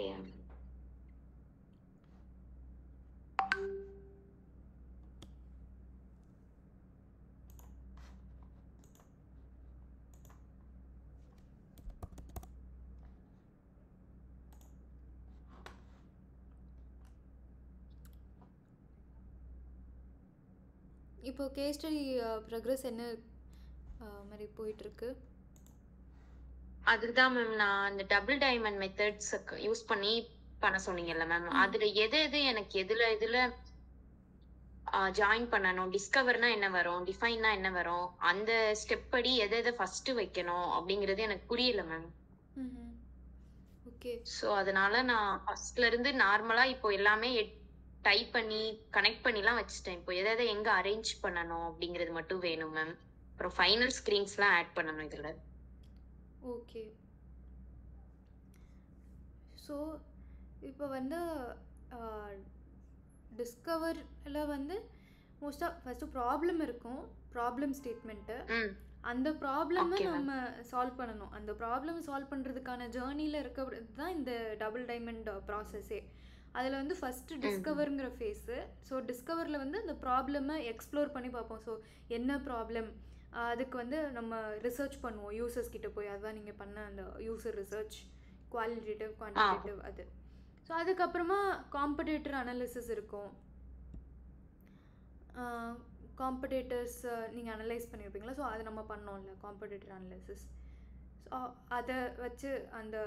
ஏன் இப்போ case study progress என்ன மாதிரி போயிட்டுருக்கு? அதுதான் மேம் நான் அந்த டபுள் டைமண்ட் மெத்தட்ஸ் யூஸ் பண்ணி பண்ண சொன்னீங்கல்ல மேம், அதுல எது எது எனக்கு எதுல ஜாயின் பண்ணணும், டிஸ்கவர்னா என்ன வரும், டிஃபைன்னா என்ன வரும், அந்த ஸ்டெப் படி எதை எதை ஃபர்ஸ்ட் வைக்கணும் அப்படிங்கிறது எனக்கு புரியல மேம். ஓகே. ஸோ அதனால நான் ஃபர்ஸ்ட்ல இருந்து நார்மலா இப்போ எல்லாமே டைப் பண்ணி கனெக்ட் பண்ணிலாம் வச்சுட்டேன். இப்போ எதை எதை எங்க அரேஞ்ச் பண்ணணும் அப்படிங்கிறது மட்டும் வேணும் மேம். அப்புறம் ஃபைனல் ஸ்கிரீன்ஸ்லாம் ஆட் பண்ணணும் இதுல. ஓகே. ஸோ இப்போ வந்து டிஸ்கவரில் வந்து மோஸ்ட்டாக ஃபஸ்ட்டு ப்ராப்ளம் இருக்கும், ப்ராப்ளம் ஸ்டேட்மெண்ட்டு. அந்த ப்ராப்ளமை நம்ம சால்வ் பண்ணணும். அந்த ப்ராப்ளம் சால்வ் பண்ணுறதுக்கான ஜேர்னியில் இருக்கிறது தான் இந்த டபுள் டைமண்ட் ப்ராசஸே. அதில் வந்து ஃபஸ்ட்டு டிஸ்கவருங்கிற ஃபேஸு. ஸோ டிஸ்கவரில் வந்து அந்த ப்ராப்ளமை எக்ஸ்ப்ளோர் பண்ணி பார்ப்போம். ஸோ என்ன ப்ராப்ளம், அதுக்கு வந்து நம்ம ரிசர்ச் பண்ணுவோம் யூசர்ஸ் கிட்ட போய். அதுதான் நீங்கள் பண்ண அந்த யூசர் ரிசர்ச், குவாலிட்டேட்டிவ் குவான்டிடேட்டிவ் அது. ஸோ அதுக்கப்புறமா காம்படேட்டர் அனாலிசிஸ் இருக்கும். காம்படேட்டர்ஸ் நீங்கள் அனலைஸ் பண்ணியிருப்பீங்களா? ஸோ அதை நம்ம பண்ணோம்ல காம்படேட்டர் அனலைசிஸ். ஸோ அதை வச்சு அந்த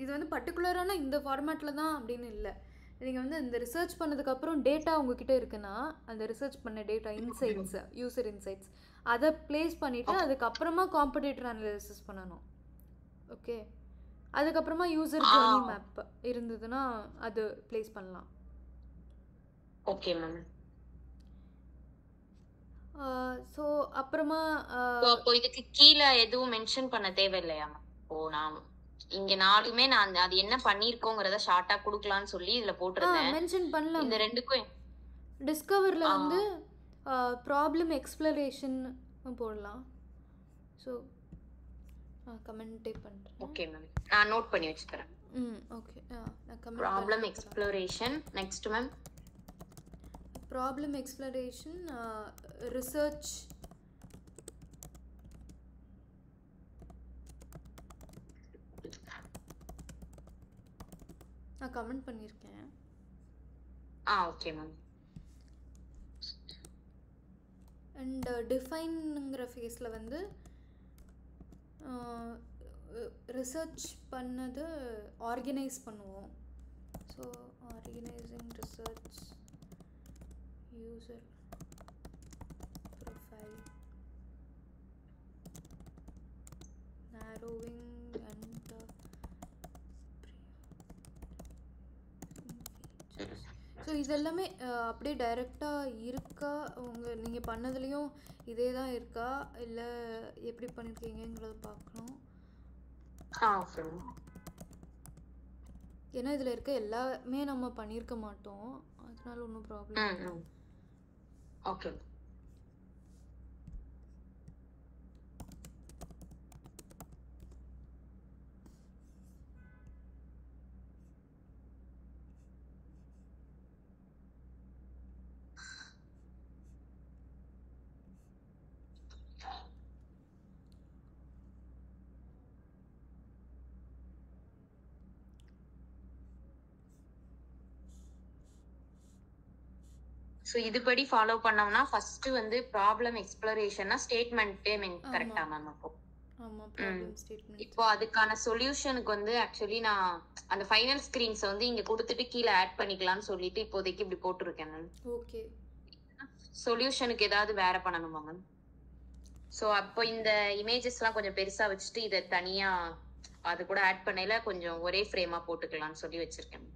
இது வந்து பர்டிகுலரான இந்த ஃபார்மேட்டில் தான் அப்படின்னு இல்லை. நீங்கள் வந்து இந்த ரிசர்ச் பண்ணதுக்கப்புறம் டேட்டா உங்ககிட்ட இருக்குன்னா அந்த ரிசர்ச் பண்ண டேட்டா இன்சைட்ஸ், யூசர் இன்சைட்ஸ், அதை ப்ளேஸ் பண்ணிவிட்டு அதுக்கப்புறமா காம்படேட்டர் அனலைசிஸ் பண்ணணும். ஓகே. அதுக்கப்புறமா யூசர் ஜர்னி மேப் இருந்ததுன்னா அது ப்ளேஸ் பண்ணலாம். Okay ma'am. ஸோ அப்புறமா அப்போ இதுக்கு கீழே எதுவும் மென்ஷன் பண்ண தேவையில்லையா? ஓ நான் இங்க நாலுமே நான் அது என்ன பண்ணிருக்கோங்கறத ஷார்ட்டா கொடுக்கலாம்னு சொல்லி இதுல போட்டுருந்தேன். மென்ஷன் பண்ணலாம். இந்த ரெண்டுக்கும் டிஸ்கவர்ல வந்து ப்ராப்ளம் எக்ஸ்ப்ளரேஷன் போடலாம். ஸோ கமெண்ட் டைப் பண்றேன். ஓகே மேம், நான் நோட் பண்ணி வச்சுக்கிறேன். ஓகே. நான் comment problem exploration. Next ma'am problem exploration, research, நான் கமெண்ட் பண்ணியிருக்கேன். Okay ma'am. அண்ட் டிஃபைன்ங்கிற ஃபேஸில் வந்து ரிசர்ச் பண்ணது ஆர்கனைஸ் பண்ணுவோம். So organising research, user profile, narrowing and so இதெல்லாமே அப்படியே டைரெக்டாக இருக்கா, நீங்கள் பண்ணதுலேயும் இதே தான் இருக்கா இல்லை எப்படி பண்ணியிருக்கீங்கிறத பார்க்கணும். ஏன்னா இதில் இருக்க எல்லாமே நம்ம பண்ணியிருக்க மாட்டோம், அதனால ஒன்றும் ப்ராப்ளம். ஓகே. ஸோ இதுபடி ஃபாலோ பண்ணோம்னா ஃபர்ஸ்ட் வந்து ப்ராப்ளம் எக்ஸ்ப்ளரேஷன்னா ஸ்டேட்மெண்ட்டே கரெக்டா மேம்? அப்போ ஆமாம், ப்ராப்ளம் ஸ்டேட்மெண்ட். இப்போ அதுக்கான சொல்யூஷனுக்கு வந்து ஆக்சுவலி நான் அந்த ஃபைனல் ஸ்கிரீன்ஸை வந்து இங்க கொடுத்துட்டு கீழே ஆட் பண்ணிக்கலாம்னு சொல்லிட்டு இப்போதைக்கு இப்படி போட்டிருக்கேன் மேம். ஓகே. சொல்யூஷனுக்கு ஏதாவது வேற பண்ணணுமா மேம்? ஸோ அப்போ இந்த இமேஜஸ்லாம் கொஞ்சம் பெருசா வச்சுட்டு இதை தனியா அது கூட ஆட் பண்ணல கொஞ்சம் ஒரே ஃப்ரேமா போட்டுக்கலாம்னு சொல்லி வச்சிருக்கேன்.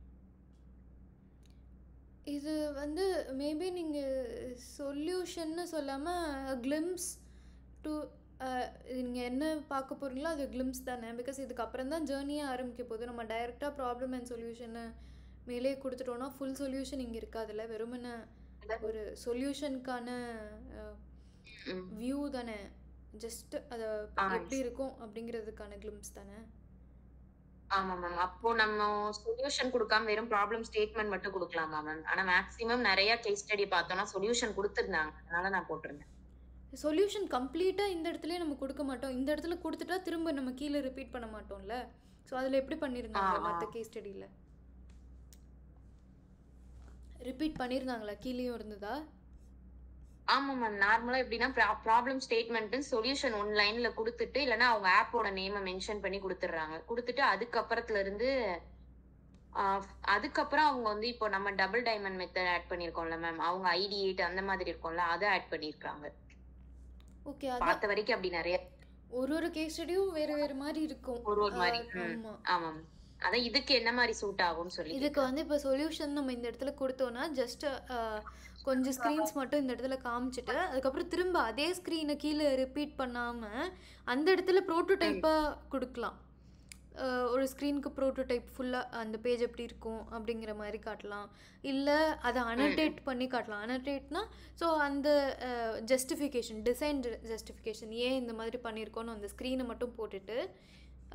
இது வந்து மேபி நீங்கள் சொல்யூஷன்னு சொல்லாமல் கிளிம்ஸ் டு நீங்கள் என்ன பார்க்க போகிறீங்களோ அது கிளிம்ஸ் தானே. பிகாஸ் இதுக்கப்புறம் தான் ஜேர்னியே ஆரம்பிக்க போகுது. நம்ம டைரெக்டாக ப்ராப்ளம் அண்ட் சொல்யூஷனை மேலே கொடுத்துட்டோன்னா ஃபுல் சொல்யூஷன் இங்கே இருக்காதுல்ல. வெறுமனே ஒரு சொல்யூஷனுக்கான வியூ தானே, ஜஸ்ட் அதை எப்படி இருக்கும் அப்படிங்கிறதுக்கான கிளிம்ஸ் தானே. ஆமா மேம். அப்போ நம்ம சொல்யூஷன் குடுக்காம வெறும் ப்ராப்ளம் ஸ்டேட்மெண்ட் மட்டும் குடுக்கலாமா மேம்? ஆனா மேக்ஸிமம் நெறைய கேஸ் ஸ்டடி பார்த்தோம்னா சொல்யூஷன் குடுத்திருந்தாங்க. அதனால நான் போட்டிருந்தேன். சொல்யூஷன் கம்ப்ளீட்டா இந்த இடத்துலயே நம்ம குடுக்க மாட்டோம். இந்த இடத்துல குடுத்துட்டா திரும்ப நம்ம கீழ ரிப்பீட் பண்ண மாட்டோம்ல. ஸோ அதுல எப்படி ஆ, பண்ணியிருந்தாங்க ஆ. மத்த கேஸ் ஸ்டடில? ரிப்பீட் பண்ணியிருந்தாங்களா? கீழயும் இருந்ததா? ஆமா மேம். நார்மலா எப்படின்னா ப்ராப்ளம் ஸ்டேட்மெண்ட் சொல்யூஷன் ஒன் லைன்ல குடுத்துட்டு, இல்லன்னா அவங்க ஆப்போட நேம மென்ஷன் பண்ணி குடுத்துடுறாங்க. குடுத்துட்டு அதுக்கப்புறத்துல இருந்து ஆ அதுக்கப்புறம் அவங்க வந்து இப்போ நம்ம டபுள் டைமண்ட் மெத்தட் ஆட் பண்ணியிருக்கோம்ல மேம். அவங்க ஐடி8 அந்த மாதிரி இருக்கும்ல, அத ஆட் பண்ணியிருக்காங்க. ஓகே. அதான் பார்த்த வரைக்கும் அப்படி நெறைய ஒரு ஒரு கேஸ் ஸ்டடியும் வேறு வேறு மாரி இருக்கும். ஒரு ஒரு மாரி. ஆமா. ஆமாம். அதான் இதுக்கு என்ன மாரி சூட் ஆகும்னு சொல்லி இதுக்கு கேட்கிறேன். வந்து இப்போ சொல்யூஷன் நம்ம இந்த இடத்துல குடுத்தோம்னா, ஜஸ்ட் கொஞ்சம் ஸ்க்ரீன்ஸ் மட்டும் இந்த இடத்துல காமிச்சுட்டு, அதுக்கப்புறம் திரும்ப அதே ஸ்க்ரீன கீழ ரிப்பீட் பண்ணாம, அந்த இடத்துல ம். புரோட்டோடைப்பா குடுக்கலாம். ஒரு ஸ்க்ரீனுக்கு புரோட்டோடைப் ஃபுல்லா அந்த பேஜ் எப்படி இருக்கும் அப்படிங்கிற மாரி காட்டலாம். இல்ல அத ம். அனோட்டேட் பண்ணி காட்டலாம். அனோட்டேட்னா, ஸோ அந்த ஜஸ்டிஃபிகேஷன், டிசைன் ஜஸ்டிஃபிகேஷன் ஏன் இந்த மாதிரி பண்ணியிருக்கோன்னு அந்த ஸ்க்ரீனை மட்டும் போட்டுட்டு,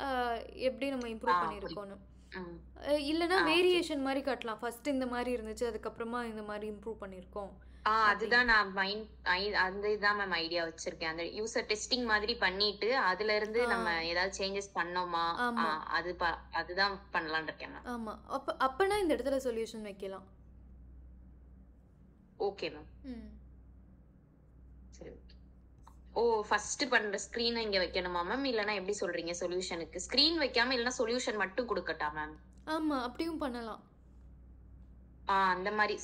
அ எப்படி நம்ம ஆ இம்ப்ரூவ் புரியுது. பண்ணியிருக்கோன்னு. ம். இல்லைனா ஓகே. வேரியேஷன் மாதிரி காட்டலாம். ஃபர்ஸ்ட் இந்த மாதிரி இருந்துச்சு, அதுக்கப்புறமா இந்த மாதிரி இம்ப்ரூவ் பண்ணியிருக்கோம் அப்படின்னு. அதுதான் நான் அந்த இதான் மேம் ஐடியா வச்சிருக்கேன். அந்த யூசர் டெஸ்டிங் மாதிரி பண்ணிட்டு, அதுல இருந்து நம்ம ஏதாவது சேஞ்சஸ் பண்ணோமா? ஆமா அதுதான் பண்ணலாம்னு இருக்கேன் மேம். ஆமா. அப்பனா இந்த இடத்துல சொல்யூஷன் வைக்கலாம். Okay ma'am. ம். சரி. ஓ! ஃபர்ஸ்ட் பண்ற ஸ்க்ரீன இங்க வைக்கணுமா மேம்? இல்லன்னா எப்படி சொல்றீங்க சொல்யூஷனுக்கு? ஸ்க்ரீன் வைக்காம இல்லன்னா சொல்யூஷன் மட்டும் குடுக்கட்டா மேம்? ஆமா, அப்படியும் பண்ணலாம். அந்த மாரி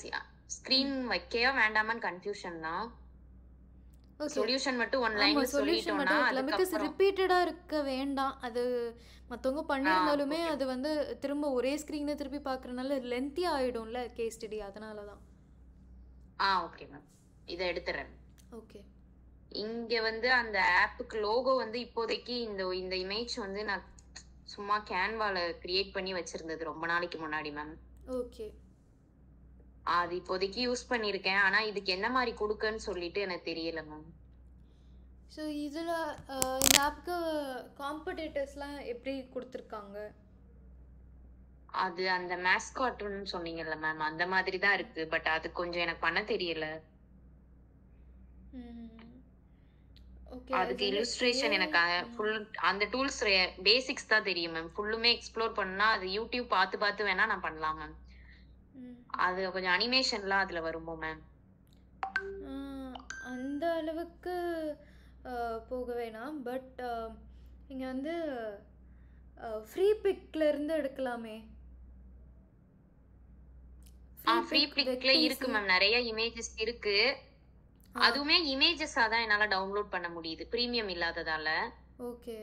ஸ்க்ரீன் வைக்கயா வேண்டாமான்னு கன்ஃப்யூஷன் தான். ஓகே. சொல்யூஷன் மட்டும் ஒன் ஆமா, லைன்ல சொல்யூஷன் சொல்லிட்டோம்னா, மட்டும் வைக்கலாம். பிகாஸ் அதுக்கப்புறம் ரிப்பீட்டடா இருக்க வேண்டாம். அது மத்தவங்க பண்ணியிருந்தாலுமே ஓகே. அது வந்து திரும்ப ஒரே ஸ்க்ரீனை திருப்பி பார்க்கறனால லென்த்தியா ஆயிடும்ல கேஸ் ஸ்டடி, அதனால தான். Okay ma'am. இத எடுத்துறேன். ஓகே. இங்க வந்து அந்த ஆப்புக்கு லோகோ வந்து இப்போதைக்கு இந்த இந்த இமேஜ் வந்து நான் சும்மா கேன்வால கிரியேட் பண்ணி வச்சிருந்தது ரொம்ப நாளைக்கு முன்னாடி மேம். ஓகே. அது இப்போதைக்கு யூஸ் பண்ணியிருக்கேன். ஆனா இதுக்கு என்ன மாரி குடுக்கன்னு சொல்லிட்டு எனக்கு தெரியல மேம். ஸோ இதில் இந்த ஆப்புக்கு காம்படேட்டர்ஸ்லாம் எப்படி கொடுத்துருக்காங்க? அது அந்த மேஸ்காட்ன்னு சொன்னீங்கல்ல மேம், அந்த மாதிரி தான் இருக்கு. பட் அது கொஞ்சம் எனக்கு பண்ண தெரியல. ஓகே. அதுக்கு இல்லுஸ்ட்ரேஷன் எனக்கு ஃபுல் அந்த டூல்ஸ் பேசிக்ஸ் தான் தெரியும் மேம். ஃபுல்லுமே எக்ஸ்ப்ளோர் பண்ணா அது யூடியூப் பார்த்து பார்த்து வேணா நான் பண்ணலாம் மேம். அது கொஞ்சம் அனிமேஷன்லாம் அதுல வருமோ மேம்? அந்த அளவுக்கு போக வேணாம். பட் இங்க வந்து ஃப்ரீ பிக்ல இருந்து எடுக்கலாமே. ஃப்ரீ பிக்ல இருக்கு மேம். நிறைய இமேஜஸ் இருக்கு. அதுவுமே இமேஜஸா தான் என்னால டவுன்லோட் பண்ண முடியுது, பிரீமியம் இல்லாததால. ஓகே.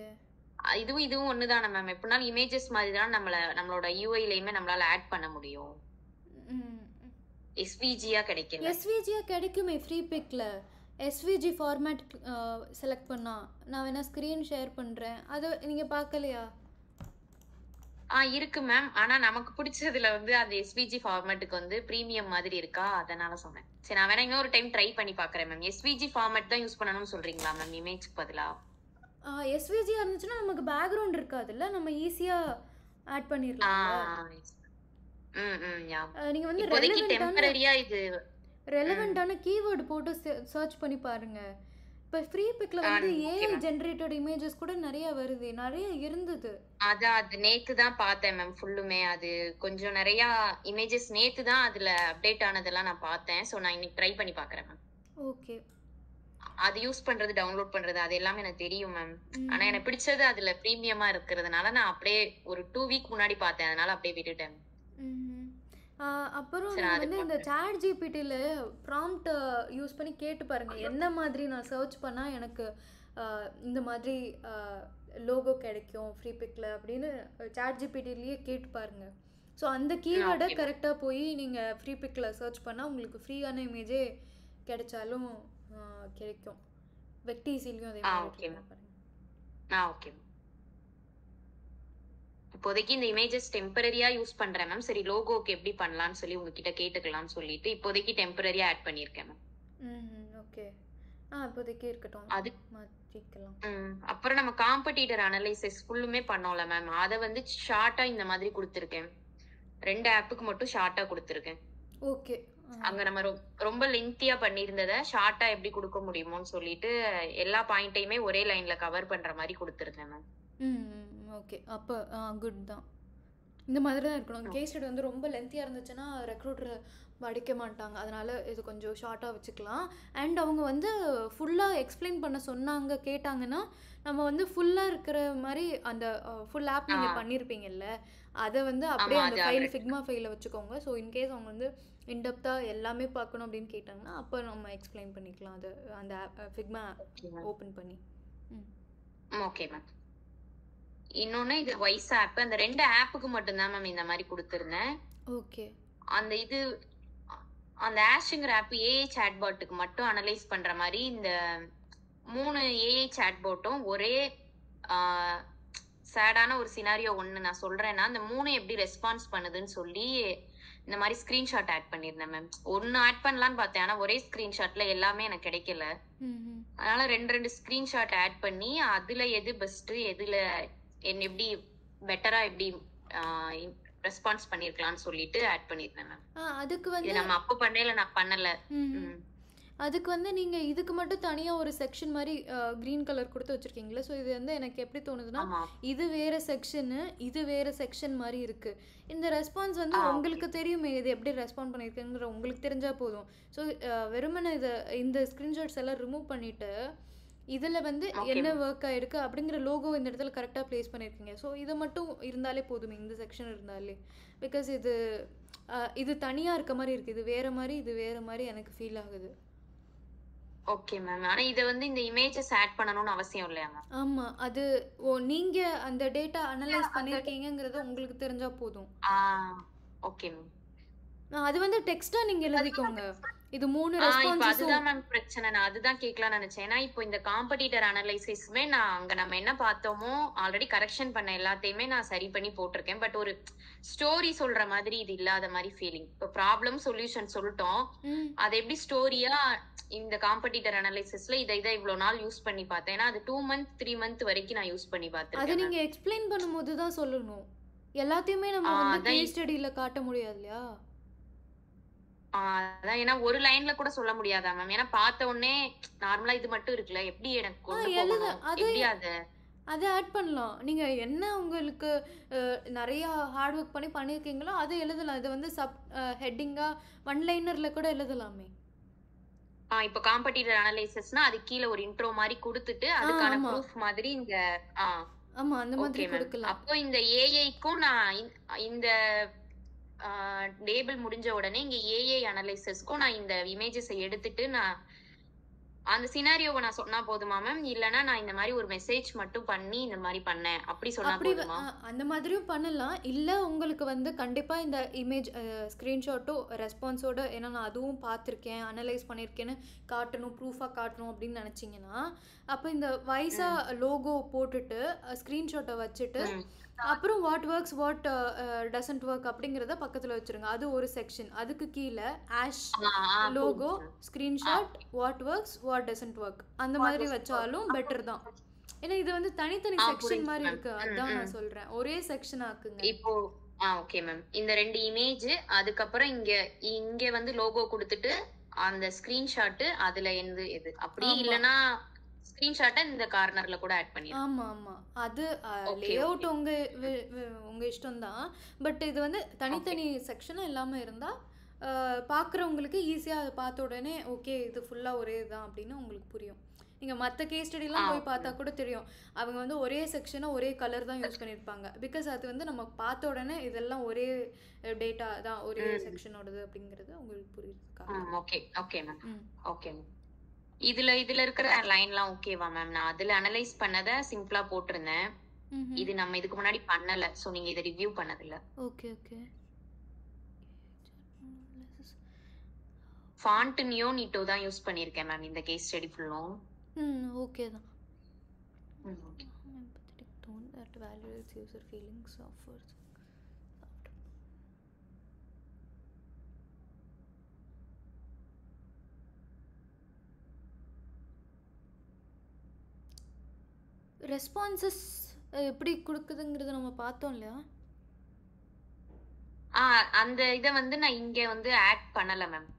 இதுவும் ஒண்ணுதானே மேம். எப்படினாலும் இமேஜஸ் மாதிரி தான் நம்மளோட யூஐலயுமே நம்மளால ஆட் பண்ண முடியும். எஸ்விஜியா கிடைக்கல. எஸ்விஜியா கிடைக்குமே ஃப்ரீ பிக்ல. எஸ்விஜி ஃபார்மேட் செலக்ட் பண்ணா நான் வேணா ஸ்க்ரீன் ஷேர் பண்றேன். அது நீங்க பார்க்கலையா? இருக்கு மேம். ஆனா நமக்கு பிடிச்சதுல வந்து அந்த எஸ்விஜி ஃபார்மேட்டுக்கு வந்து பிரீமியம் மாதிரி இருக்கா, அதனால சொன்னேன். சரி, நான் வேணா இன்னொரு டைம் ட்ரை பண்ணி பாக்குறேன் மேம். எஸ்விஜி ஃபார்மேட் தான் யூஸ் பண்ணணும்னு சொல்றீங்களா மேம் இமேஜ்க்கு பதிலா? எஸ்விஜி இருந்துச்சுன்னா நமக்கு பேக்ரவுண்ட் இருக்காதுல்ல, நம்ம ஈஸியா ஆட் பண்ணிரலாம். நீங்க வந்து இப்போதைக்கு டெம்பரரியா இது ரெலவெண்டான கீவேர்ட் போட்டு சர்ச் பண்ணி பாருங்க. இப்ப ஃப்ரீ பிக்ல வந்து ஏஐ ஜெனரேட்டட் இமேஜஸ் கூட நிறைய வருது, நிறைய இருந்தது. அது நேத்து தான் பார்த்தேன் மேம். ஃபுல்லுமே அது கொஞ்சம் நிறைய இமேஜஸ் நேத்து தான் அதுல அப்டேட் ஆனதெல்லாம் நான் பார்த்தேன். சோ நான் இன்னைக்கு ட்ரை பண்ணி பார்க்கறேன் மேம். ஓகே. அது யூஸ் பண்றது, டவுன்லோட் பண்றது அது எல்லாமே எனக்கு தெரியும் மேம். ஆனா எனக்கு பிடிச்சது அதுல பிரீமியமா இருக்கிறதுனால நான் அப்படியே ஒரு 2 வீக் முன்னாடி பார்த்தேன், அதனால அப்படியே விட்டுட்டேன். அப்புறம் வந்து இந்த சாட் ஜிபிடில ப்ராம்ப்ட் யூஸ் பண்ணி கேட்டு பாருங்க, என்ன மாதிரி நான் சர்ச் பண்ணா எனக்கு இந்த மாதிரி லோகோ கிடைக்கும் ஃப்ரீ பிக்ல அப்படின்னு சாட் ஜிபிடிலேயே கேட்டு பாருங்க. ஸோ அந்த கீவேர்டை கரெக்டாக போய் நீங்கள் ஃப்ரீ பிக்ல சர்ச் பண்ணால் உங்களுக்கு ஃப்ரீயான இமேஜே கிடைச்சாலும் கிடைக்கும். வெக்டிசிலையும் அதே மாதிரி பாருங்க. ஓகே. இப்போதைக்கு இந்த இமேஜஸ் டெம்பரரியா யூஸ் பண்றேன் மேம். சரி, லோகோக்கு எப்படி பண்ணலாம்னு சொல்லி உங்ககிட்ட கேட்டுக்கலாம்னு சொல்லிட்டு இப்போதைக்கு டெம்பரரியா ஆட் பண்ணியிருக்கேன் மேம். ஓகே. இப்போதைக்கு இருக்கட்டும். அது கேட்கலாம். அப்புறம் நம்ம காம்படிட்டர் அனலைசிஸ் ஃபுல்லுமே பண்ணோம்ல மேம். அத வந்து ஷார்ட்டா இந்த மாதிரி குடுத்துருக்கேன். 2 ஆப்புக்கு மட்டும் ஷார்ட்டா குடுத்துருக்கேன். ஓகே. அங்க நம்ம ரொம்ப லென்த்தியா பண்ணியிருந்தத ஷார்ட்டா எப்படி குடுக்க முடியுமோன்னு சொல்லிட்டு எல்லா பாயிண்ட்டையுமே ஒரே லைன்ல கவர் பண்ற மாரி குடுத்துருந்தேன் மேம். ஓகே. அப்ப குட் தான். இந்த மாதிரி தான் இருக்கணும். கேஸ் ஸ்டடி வந்து ரொம்ப லென்த்தியா இருந்துச்சுன்னா ரெக்ரூட்டர் படிக்க மாட்டாங்க. அதனால இது கொஞ்சம் ஷார்ட்டா வச்சுக்கலாம். அண்ட் அவங்க வந்து ஃபுல்லா எக்ஸ்பிளைன் பண்ண சொன்னாங்க, கேட்டாங்கன்னா நம்ம வந்து ஃபுல்லா இருக்கிற மாதிரி அந்த ஃபுல் ஆப் நீங்க பண்ணியிருப்பீங்கல்ல, அதை வந்து அப்படியே அந்த ஃபைல் ஃபிக்மா ஃபைல வச்சுக்கோங்க. ஸோ இன்கேஸ் அவங்க வந்து இன்டெப்தா எல்லாமே பார்க்கணும் அப்படின்னு கேட்டாங்கன்னா அப்போ நம்ம எக்ஸ்பிளைன் பண்ணிக்கலாம் அது அந்த ஃபிக்மா ஓப்பன் பண்ணி. Okay ma'am. இன்னொன்னு இது வாய்ஸ் ஆப், அந்த 2 ஆப்புக்கு மட்டும் தான் மேம் இந்த மாதிரி கொடுத்திருந்தேன். ஓகே. அந்த இது அந்த ஆஷ்ங்கிற ஆப் ஏஐ சாட்பாட்டுக்கு மட்டும் அனலைஸ் பண்ற மாதிரி இந்த 3 ஏஐ சாட்பாட்டும் ஒரே சேடான ஒரு சினாரியோ ஒன்னு நான் சொல்றேன்னா அந்த 3 எப்படி ரெஸ்பான்ஸ் பண்ணுதுன்னு சொல்லி இந்த மாதிரி ஸ்கிரீன்ஷாட் ஆட் பண்ணிருந்தேன் மேம். ஒன்னு ஆட் பண்ணலான்னு பார்த்தேன், ஆனா ஒரே ஸ்கிரீன்ஷாட்ல எல்லாமே எனக்கு கிடைக்கல. அதனால 2 ஸ்கிரீன்ஷாட் ஆட் பண்ணி அதுல எது பெஸ்ட், எதுல என்ன எப்படி பெட்டரா எப்படி ரெஸ்பான்ஸ் பண்ணிருக்கலாம்னு சொல்லிட்டு ஆட் பண்ணிருந்தேன் மேம். அதுக்கு வந்து நம்ம அப்ப பண்ணல, நான் பண்ணல. அதுக்கு வந்து நீங்க இதுக்கு மட்டும் தனியா ஒரு செக்ஷன் மாதிரி கிரீன் கலர் கொடுத்து வச்சிருக்கீங்களா? ஸோ இது வந்து எனக்கு எப்படி தோணுதுன்னா இது வேற செக்ஷனு, இது வேற செக்ஷன் மாதிரி இருக்கு. இந்த ரெஸ்பான்ஸ் வந்து உங்களுக்கு தெரியுமே இது எப்படி ரெஸ்பாண்ட் பண்ணியிருக்குங்கிற உங்களுக்கு தெரிஞ்சா போதும். ஸோ வெறுமனே இந்த ஸ்க்ரீன்ஷாட்ஸ் எல்லாம் ரிமூவ் பண்ணிட்டு இதில் வந்து என்ன ஒர்க் ஆகிருக்கு அப்படிங்கிற லோகோ இந்த இடத்துல கரெக்டாக ப்ளேஸ் பண்ணியிருக்கீங்க. ஸோ இதை மட்டும் இருந்தாலே போதுமே, இந்த செக்ஷன் இருந்தாலே. பிகாஸ் இது தனியாக இருக்க மாதிரி இருக்குது, இது வேறு மாதிரி, இது வேறு மாதிரி எனக்கு ஃபீல் ஆகுது. Okay ma'am. ஆனா இத வந்து இந்த இமேஜஸ் ஆட் பண்ணனும்னு அவசியம் இல்லையா மேம்? ஆமா, அது நீங்க அந்த டேட்டா அனலைஸ் பண்ணிருக்கீங்கங்கறது உங்களுக்கு தெரிஞ்சா போதும். Okay ma'am. அது வந்து டெக்ஸ்டா நீங்க எழுதிக்கோங்க. இது 3 ரெஸ்பான்சஸ். அதுதான் மேம் பிரச்சனை. நான் அதுதான் கேட்கலாம்னு நினைச்சேன். ஏன்னா இப்போ இந்த காம்படிட்டர் அனலைசிஸ்மே நான் அங்க நம்ம என்ன பார்த்தோமோ ஆல்ரெடி கரெக்ஷன் பண்ண எல்லாத்தையுமே நான் சரி பண்ணி போட்டிருக்கேன். பட் ஒரு ஸ்டோரி சொல்ற மாதிரி இது இல்லாத மாதிரி ஃபீலிங். இப்போ ப்ராப்ளம் சொல்யூஷன் சொல்லிட்டோம், அது எப்படி ஸ்டோரியா இந்த காம்படிட்டர் அனலைசிஸ்ல இதை இவ்வளவு நாள் யூஸ் பண்ணி பார்த்தேன். ஏன்னா அது 2 மந்த் 3 மந்த் வரைக்கும் நான் யூஸ் பண்ணி பார்த்தேன். அது நீங்க எக்ஸ்பிளைன் பண்ணும்போது தான் சொல்லணும். எல்லாத்தையுமே நம்ம வந்து கேஸ் ஸ்டடில காட்ட முடியாது இல்லையா? அதான், ஏன்னா ஒரு லைன்ல கூட சொல்ல முடியாதா மேம்? ஏன்னா பார்த்த உடனே நார்மலா இது மட்டும் இருக்குல்ல, எப்படி எனக்கு கொண்டு போகணும், எப்படி அதை ஆட் பண்ணலாம். நீங்க என்ன உங்களுக்கு நிறைய ஹார்ட் ஒர்க் பண்ணிருக்கீங்களோ அதை எழுதலாம். இது வந்து சப் ஹெட்டிங்கா ஒன் லைனர்ல கூட எழுதலாமே. இப்ப காம்படிட்டர் அனலைசிஸ்னா அது கீழ ஒரு இன்ட்ரோ மாதிரி கொடுத்துட்டு அதுக்கான ப்ரூஃப் மாதிரி இந்த ஆமா அந்த மாதிரி கொடுக்கலாம். அப்போ இந்த ஏஐக்கும் நான் இந்த டேபிள் முடிஞ்ச உடனே இங்க ஏஐ அனலைசிஸ்க்கும் நான் இந்த இமேஜஸ் எடுத்துட்டு நான் அந்த சினாரியோவை நான் சொன்னா போதுமா மேம்? இல்லனா நான் இந்த மாதிரி ஒரு மெசேஜ் மட்டும் பண்ணி இந்த மாதிரி பண்ணேன் அப்படி சொன்னா போதுமா? அந்த மாதிரியும் பண்ணலாம். இல்ல உங்களுக்கு வந்து கண்டிப்பா இந்த இமேஜ் ஸ்கிரீன்ஷாட்டோ ரெஸ்பான்ஸோட, ஏன்னா நான் அதுவும் பார்த்துருக்கேன் அனலைஸ் பண்ணியிருக்கேன்னு காட்டணும், ப்ரூஃபாக காட்டணும் அப்படின்னு நினச்சிங்கன்னா அப்போ இந்த வைஸா லோகோ போட்டுட்டு ஸ்க்ரீன்ஷாட்டை வச்சுட்டு அப்புறம் what works what doesn't work அப்படிங்கிறத பக்கத்தில் வச்சுருங்க. அது ஒரு செக்ஷன். அதுக்கு கீழே ஆஷ் logo screenshot what works what doesn't work அந்த மாதிரி வச்சாலும் பெட்டர் தான். ஏன்னா இது வந்து தனித்தனி செக்ஷன் மாதிரி இருக்கு, அதான் நான் சொல்றேன். ஒரே செக்ஷன் ஆக்குங்க. இப்போ ஓகே மேம். இந்த 2 இமேஜ் அதுக்கப்புறம் இங்க வந்து லோகோ கொடுத்துட்டு அந்த ஸ்கிரீன்ஷாட் அதுல எது அப்படி இல்லனா ஸ்கிரீன்ஷாட்டை இந்த கார்னர்ல கூட ஆட் பண்ணிடலாம். ஆமா ஆமா, அது லேஅவுட் உங்க இஷ்டம் தான். பட் இது வந்து தனித்தனி செக்ஷன் இல்லாம இருந்தா பார்க்குறவங்களுக்கு ஈஸியாக அதை பார்த்த உடனே ஓகே இது ஃபுல்லாக ஒரே தான் அப்படின்னு உங்களுக்கு புரியும். நீங்கள் மற்ற கேஸ் ஸ்டடிலாம் போய் பார்த்தா கூட தெரியும், அவங்க வந்து ஒரே செக்ஷனை ஒரே கலர் தான் யூஸ் பண்ணியிருப்பாங்க. பிகாஸ் அது வந்து நம்ம பார்த்த உடனே இதெல்லாம் ஒரே டேட்டா தான், ஒரே செக்ஷனோடது அப்படிங்கிறது உங்களுக்கு புரியுது. Okay okay ma'am. Okay ma'am. இதுல இருக்கிற லைன்லாம் ஓகேவா மேம்? நான் அதுல அனலைஸ் பண்ணதை சிம்பிளா போட்டிருந்தேன். இது நம்ம இதுக்கு முன்னாடி பண்ணல, சோ நீங்க இத ரிவ்யூ பண்ணதில்ல. Okay okay. ஃபாண்ட் நியோனிட்டோ தான் யூஸ் பண்ணிருக்கேன் மேம் இந்த கேஸ் ஸ்டடி ஃபுல்லும். ஓகே தான். Empathetic tone that validates user feelings offers. Responses எப்படி கொடுக்குதுங்கிறத நம்ம பார்த்தோம் இல்லையா? அந்த இதை வந்து நான் இங்க வந்து ஆட் பண்ணல மேம்.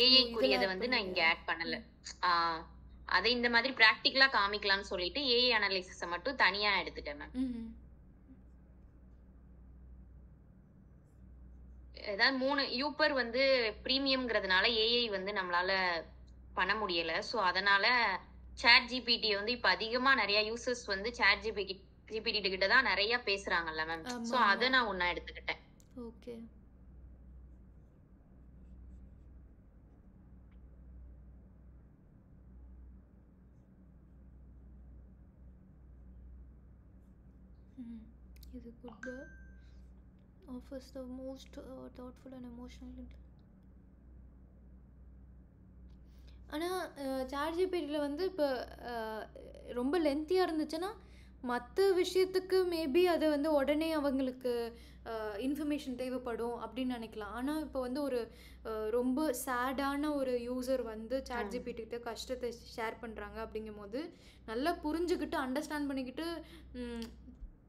ஏஐ குறியதை வந்து நான் இங்க ஆட் பண்ணல. அதை இந்த மாதிரி பிராக்டிகலா காமிக்கலாம்னு சொல்லிட்டு ஏஐ அனலைசிஸ மட்டும் தனியா எடுத்துட்டேன் மேம். ஏதாவது 3 யூப்பர் வந்து பிரீமியம்ங்கிறதுனால ஏஐ வந்து நம்மளால பண்ண முடியல. ஸோ அதனால சாட் ஜிபிடி வந்து இப்ப அதிகமா நிறைய யூசர்ஸ் வந்து சாட் ஜிபிடி கிட்ட தான் நிறைய பேசுறாங்கல்ல மேம். ஸோ அதை நான் ஒன்னா எடுத்துக்கிட்டேன். ஓகே. இது good offers the most thoughtful and emotional. ஆனால் சாட் ஜிபிடியில் வந்து இப்போ ரொம்ப லென்த்தியாக இருந்துச்சுன்னா மற்ற விஷயத்துக்கு மேபி அதை வந்து உடனே அவங்களுக்கு இன்ஃபர்மேஷன் தேவைப்படும் அப்படின்னு நினைக்கலாம். ஆனால் இப்போ வந்து ஒரு ரொம்ப சேடான ஒரு யூசர் வந்து சாட் ஜிபிடிக்கிட்ட கஷ்டத்தை ஷேர் பண்ணுறாங்க அப்படிங்கும் போது நல்லா புரிஞ்சுக்கிட்டு அண்டர்ஸ்டாண்ட் பண்ணிக்கிட்டு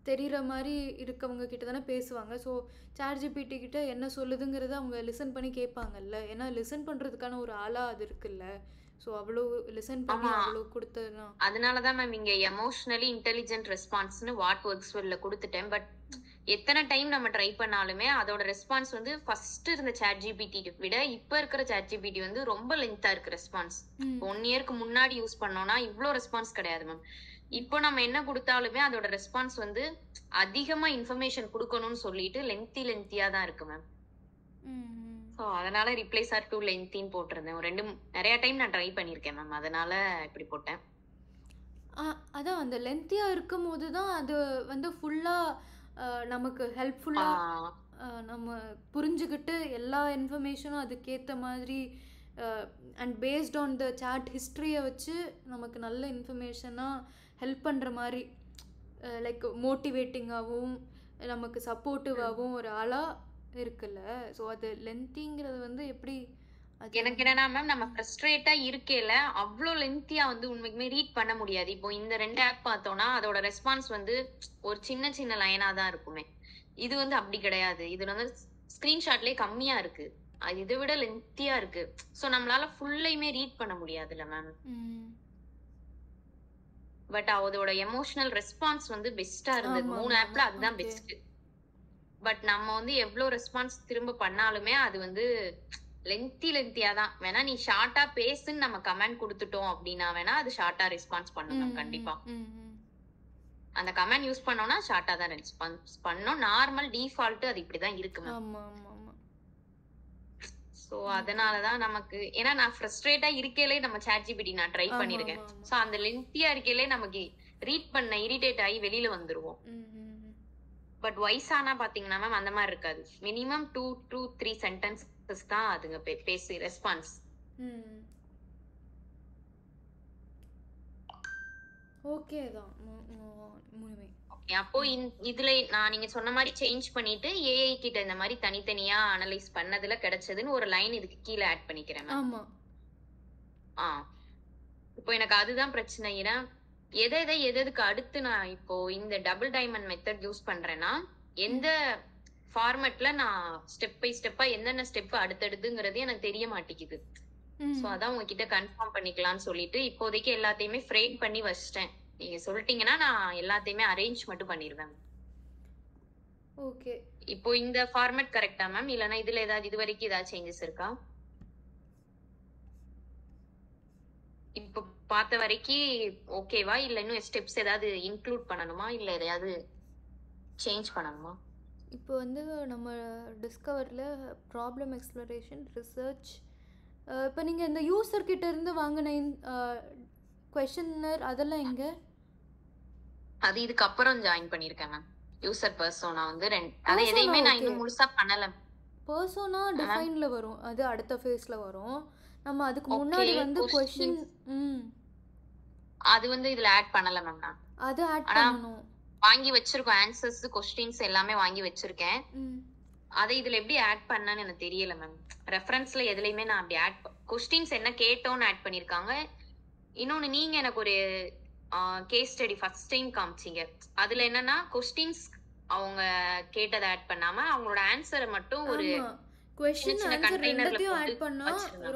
தெரிகிற மாதிரி இருக்கவங்க கிட்ட தானே பேசுவாங்க. ஸோ சாட் ஜிபிடி கிட்ட என்ன சொல்லுதுங்கிறத அவங்க லிசன் பண்ணி கேட்பாங்கல்ல. ஏன்னா லிசன் பண்ணுறதுக்கான ஒரு ஆளாக அது இருக்குல்ல. ஸோ அவ்வளோ லிசன் பண்ணி அவ்வளோ கொடுத்ததுனா அதனால தான் மேம் இங்கே எமோஷனலி இன்டெலிஜென்ட் ரெஸ்பான்ஸ்னு வாட் ஒர்க்ஸ் வெல்ல கொடுத்துட்டேன். பட் எத்தனை டைம் நம்ம ட்ரை பண்ணாலுமே அதோட ரெஸ்பான்ஸ் வந்து ஃபர்ஸ்ட் இருந்த சாட் ஜிபிடி விட இப்போ இருக்கிற சாட் ஜிபிடி வந்து ரொம்ப லென்த்தாக இருக்கு ரெஸ்பான்ஸ். 1 இயர்க்கு முன்னாடி யூஸ் பண்ணோம்னா இவ்வளோ ரெஸ்பான்ஸ் கிடையாது மேம். இப்போ நம்ம என்ன கொடுத்தாலுமே அதோட ரெஸ்பான்ஸ் வந்து அதிகமா இன்ஃபர்மேஷன் கொடுக்கணும்னு சொல்லிட்டு லென்த்தியா தான் இருக்கு மேம். ஸோ அதனால ரிப்ளேஸ் ஆர் டூ லென்த்தின்னு போட்டிருந்தேன். நிறைய டைம் நான் ட்ரை பண்ணியிருக்கேன் மேம். அதனால இப்படி போட்டேன். அதான் அந்த லென்த்தியாக இருக்கும் போது தான் அது வந்து ஃபுல்லாக நமக்கு ஹெல்ப்ஃபுல்லாக நம்ம புரிஞ்சுக்கிட்டு எல்லா இன்ஃபர்மேஷனும் அதுக்கேற்ற மாதிரி and based on the chat ஹிஸ்ட்ரியை வச்சு நமக்கு நல்ல இன்ஃபர்மேஷனாக ஹெல்ப் பண்ணுற மாதிரி லைக் மோட்டிவேட்டிங்காகவும் நமக்கு சப்போர்ட்டிவாகவும் ஒரு ஆளாக இருக்குல்ல. ஸோ அது லென்த்திங்கிறது வந்து எப்படி எனக்கு என்னன்னா மேம் நம்ம ஃப்ரஸ்ட்ரேட்டா இருக்கேல அவ்வளோ லென்த்தியா வந்து உண்மைக்குமே ரீட் பண்ண முடியாது. இப்போ இந்த 2 ஆப் பார்த்தோம்னா அதோட ரெஸ்பான்ஸ் வந்து ஒரு சின்ன லைனா தான் இருக்குமே. இது வந்து அப்படி கிடையாது. இதுல வந்து ஸ்கிரீன்ஷாட்லயே கம்மியா இருக்கு. அது இதை விட லென்த்தியா இருக்கு. ஸோ நம்மளால ஃபுல்லையுமே ரீட் பண்ண முடியாதுல்ல மேம். பட் அதோட எமோஷனல் ரெஸ்பான்ஸ் வந்து பெஸ்டா இருந்தது. 3 ஆப்ல அதுதான் பெஸ்ட். பட் நம்ம வந்து எவ்வளவு ரெஸ்பான்ஸ் திரும்ப பண்ணாலுமே அது வந்து லென்த்தியா தான். வேணா நீ ஷார்ட்டா பேசுன்னு நம்ம கமெண்ட் கொடுத்துட்டோம் அப்படின்னா வேணா அது ஷார்ட்டா ரெஸ்பான்ஸ் பண்ணணும். கண்டிப்பா அந்த கமெண்ட் யூஸ் பண்ணோம்னா ஷார்ட்டா தான் ரெஸ்பான்ஸ் பண்ணோம். நார்மல் டிஃபால்ட் அது இப்படிதான் இருக்கு மேம். ஸோ அதனாலதான் நமக்கு ஏன்னா நான் ஃப்ரஸ்ட்ரேட்டா இருக்கையிலே நம்ம சாட் ஜிபிடி நான் ட்ரை பண்ணிருக்கேன். ஸோ அந்த லென்த்தியா இருக்கையிலே நமக்கு ரீட் பண்ண இரிட்டேட் ஆகி வெளியில வந்துருவோம். பட் வயசானா பாத்தீங்கன்னா மேம் அந்த மாதிரி இருக்காது. மினிமம் 2 to 3 சென்டென்சஸ் தான் அதுங்க பேசி ரெஸ்பான்ஸ். ஓகே தான். அப்போ இதுல நான் நீங்க சொன்ன மாதிரி சேஞ்ச் பண்ணிட்டு ஏஐ கிட்ட இந்த மாதிரி தனித்தனியா அனலைஸ் பண்ணதுல கிடைச்சதுன்னு ஒரு லைன் இதுக்கு கீழே ஆட் பண்ணிக்கிறேன். ஆமா. இப்போ எனக்கு அதுதான் பிரச்சனை. ஏன்னா எதுக்கு அடுத்து நான் இப்போ இந்த டபுள் டைமண்ட் மெத்தட் யூஸ் பண்றேன்னா எந்த ஃபார்மேட்ல நான் ஸ்டெப் பை ஸ்டெப்பா என்னென்ன ஸ்டெப் அடுத்தடுத்துங்கிறது எனக்கு தெரிய மாட்டேங்குது. சோ அதான் உங்ககிட்ட கன்ஃபார்ம் பண்ணிக்கலாம்னு சொல்லிட்டு இப்போதைக்கு எல்லாத்தையுமே ஃப்ரேம் பண்ணி வச்சிட்டேன். நீங்க சொல்லிட்டீங்கன்னா நான் எல்லாத்தையுமே அரேஞ்ச் மட்டும் பண்ணிடுவேன். ஓகே. இப்போ இந்த ஃபார்மேட் கரெக்டா மேம்? இல்லனா இதுல ஏதாவது இது வரைக்கும் ஏதாவது சேஞ்சஸ் இருக்கா? இப்போ பார்த்த வரைக்கும் ஓகேவா? இல்ல இன்னும் ஸ்டெப்ஸ் ஏதாவது இன்க்ளூட் பண்ணணுமா? இல்ல எதையாவது சேஞ்ச் பண்ணணுமா? இப்போ வந்து நம்ம டிஸ்கவர்ல ப்ராப்ளம் எக்ஸ்ப்ளோரேஷன் ரிசர்ச் இப்போ நீங்க இந்த யூசர் கிட்ட இருந்து வாங்கின क्वेश्चनर அதெல்லாம் எங்க? அது இதுக்கு அப்புறம் ஜாயின் பண்ணிருக்கேன் மேம். யூசர் பர்சோனா வந்து அது எதையுமே நான் இன்னும் முழுசா பண்ணல. பர்சோனா டிஃபைன்ல வரும். அது அடுத்த ஃபேஸ்ல வரும். நம்ம அதுக்கு முன்னாடி வந்து क्वेश्चन அது வந்து இதுல ஆட் பண்ணல மேம். நான் அது ஆட் பண்ணனும். வாங்கி வச்சிருக்கேன். ஆன்சர்ஸ் क्वेश्चंस எல்லாமே வாங்கி வச்சிருக்கேன். அதை இதுல எப்படி ஆட் பண்ணனும்னு எனக்கு தெரியல மேம். ரெஃபரன்ஸ்ல எதுலயுமே நான் அப்படி ஆட் क्वेश्चंस என்ன கேட்டோன்னு ஆட் பண்ணிருக்காங்க. இன்னொன்னு நீங்க எனக்கு ஒரு கேஸ் ஸ்டடி ஃபர்ஸ்ட் டைம் காமிச்சீங்க. அதுல என்னன்னா கொஸ்டின்ஸ் அவங்க கேட்டதை ஆட் பண்ணாம அவங்களோட ஆன்சரை மட்டும் ஒரு கொஸ்டின் ஆன்சர் ரெண்டத்தையும் ஆட் பண்ணா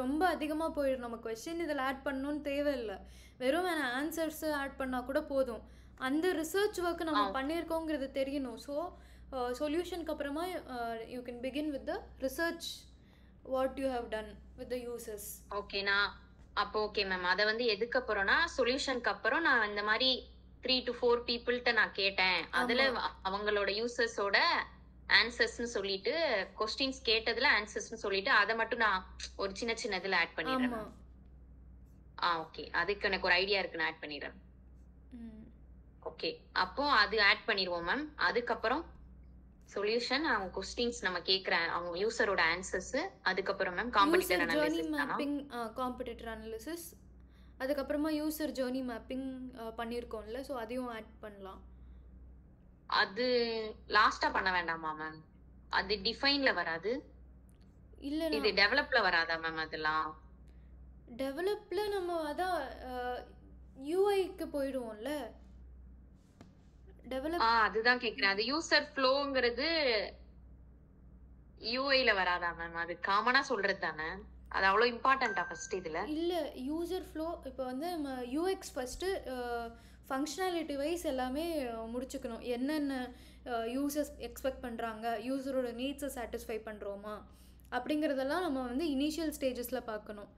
ரொம்ப அதிகமா போயிடும். நம்ம கொஸ்டின் இதில் ஆட் பண்ணணும்னு தேவையில்லை, வெறும் ஆன்சர்ஸ் ஆட் பண்ணா கூட போதும். அந்த ரிசர்ச் ஒர்க் நம்ம பண்ணியிருக்கோங்கிறது தெரியணும். ஸோ சொல்யூஷனுக்கு அப்புறமா you can begin with the research what you have done with the users. ஓகேனா அப்போ ஓகே மேம். அதை வந்து எதுக்கு அப்புறம்னா சொல்யூஷனுக்கு அப்புறம் நான் இந்த மாதிரி 3 to 4 பீப்புள்கிட்ட நான் கேட்டேன், அதுல அவங்களோட யூசர்ஸோட ஆன்சர்ஸ்னு சொல்லிட்டு கொஸ்டின்ஸ் கேட்டதுல ஆன்சர்ஸ்னு சொல்லிட்டு அதை மட்டும் நான் ஒரு சின்ன சின்ன இதுல ஆட் பண்ணிடுறேன். ஓகே, அதுக்கு எனக்கு ஒரு ஐடியா இருக்கு, நான் ஆட் பண்ணிடுறேன். ஓகே, அப்போ அது ஆட் பண்ணிடுவோம் மேம். அதுக்கப்புறம் சொல்யூஷன், அவங்க கொஸ்டின்ஸ் நம்ம கேக்குறேன், அவங்க யூசரோட ஆன்சர்ஸ், அதுக்கப்புறம் ma'am competitor analysis mapping, competitor analysis, அதுக்கப்புறமா யூசர் ஜர்னி மேப்பிங் பண்ணியிருக்கோம்ல, ஸோ அதையும் ஆட் பண்ணலாம். அது லாஸ்டா பண்ண வேண்டாமா மேம்? அது டிஃபைன்ல வராது இல்ல, இது டெவலப்ல வராதா மேம்? அதெல்லாம் டெவலப்ல நம்ம அதான் யூஐக்கு போயிடுவோம்ல. டெவலப் அதுதான் கேக்குறேன். அது யூசர் ஃப்ளோங்கிறது யூஐல வராதா மேம்? அது காமனா சொல்றது தானே, அது அவ்வளவு இம்பார்ட்டன்ட்டா ஃபர்ஸ்ட் இதுல? இல்ல, யூசர் ஃப்ளோ இப்போ வந்து நம்ம யூஎக்ஸ் ஃபர்ஸ்ட் ஃபங்க்ஷனாலிட்டி வைஸ் எல்லாமே முடிச்சுக்கணும். என்னென்ன யூசர்ஸ் எக்ஸ்பெக்ட் பண்ணுறாங்க, யூசரோட நீட்ஸை சாட்டிஸ்ஃபை பண்ணுறோமா அப்படிங்கிறதெல்லாம் நம்ம வந்து இனிஷியல் ஸ்டேஜஸில் பார்க்கணும்.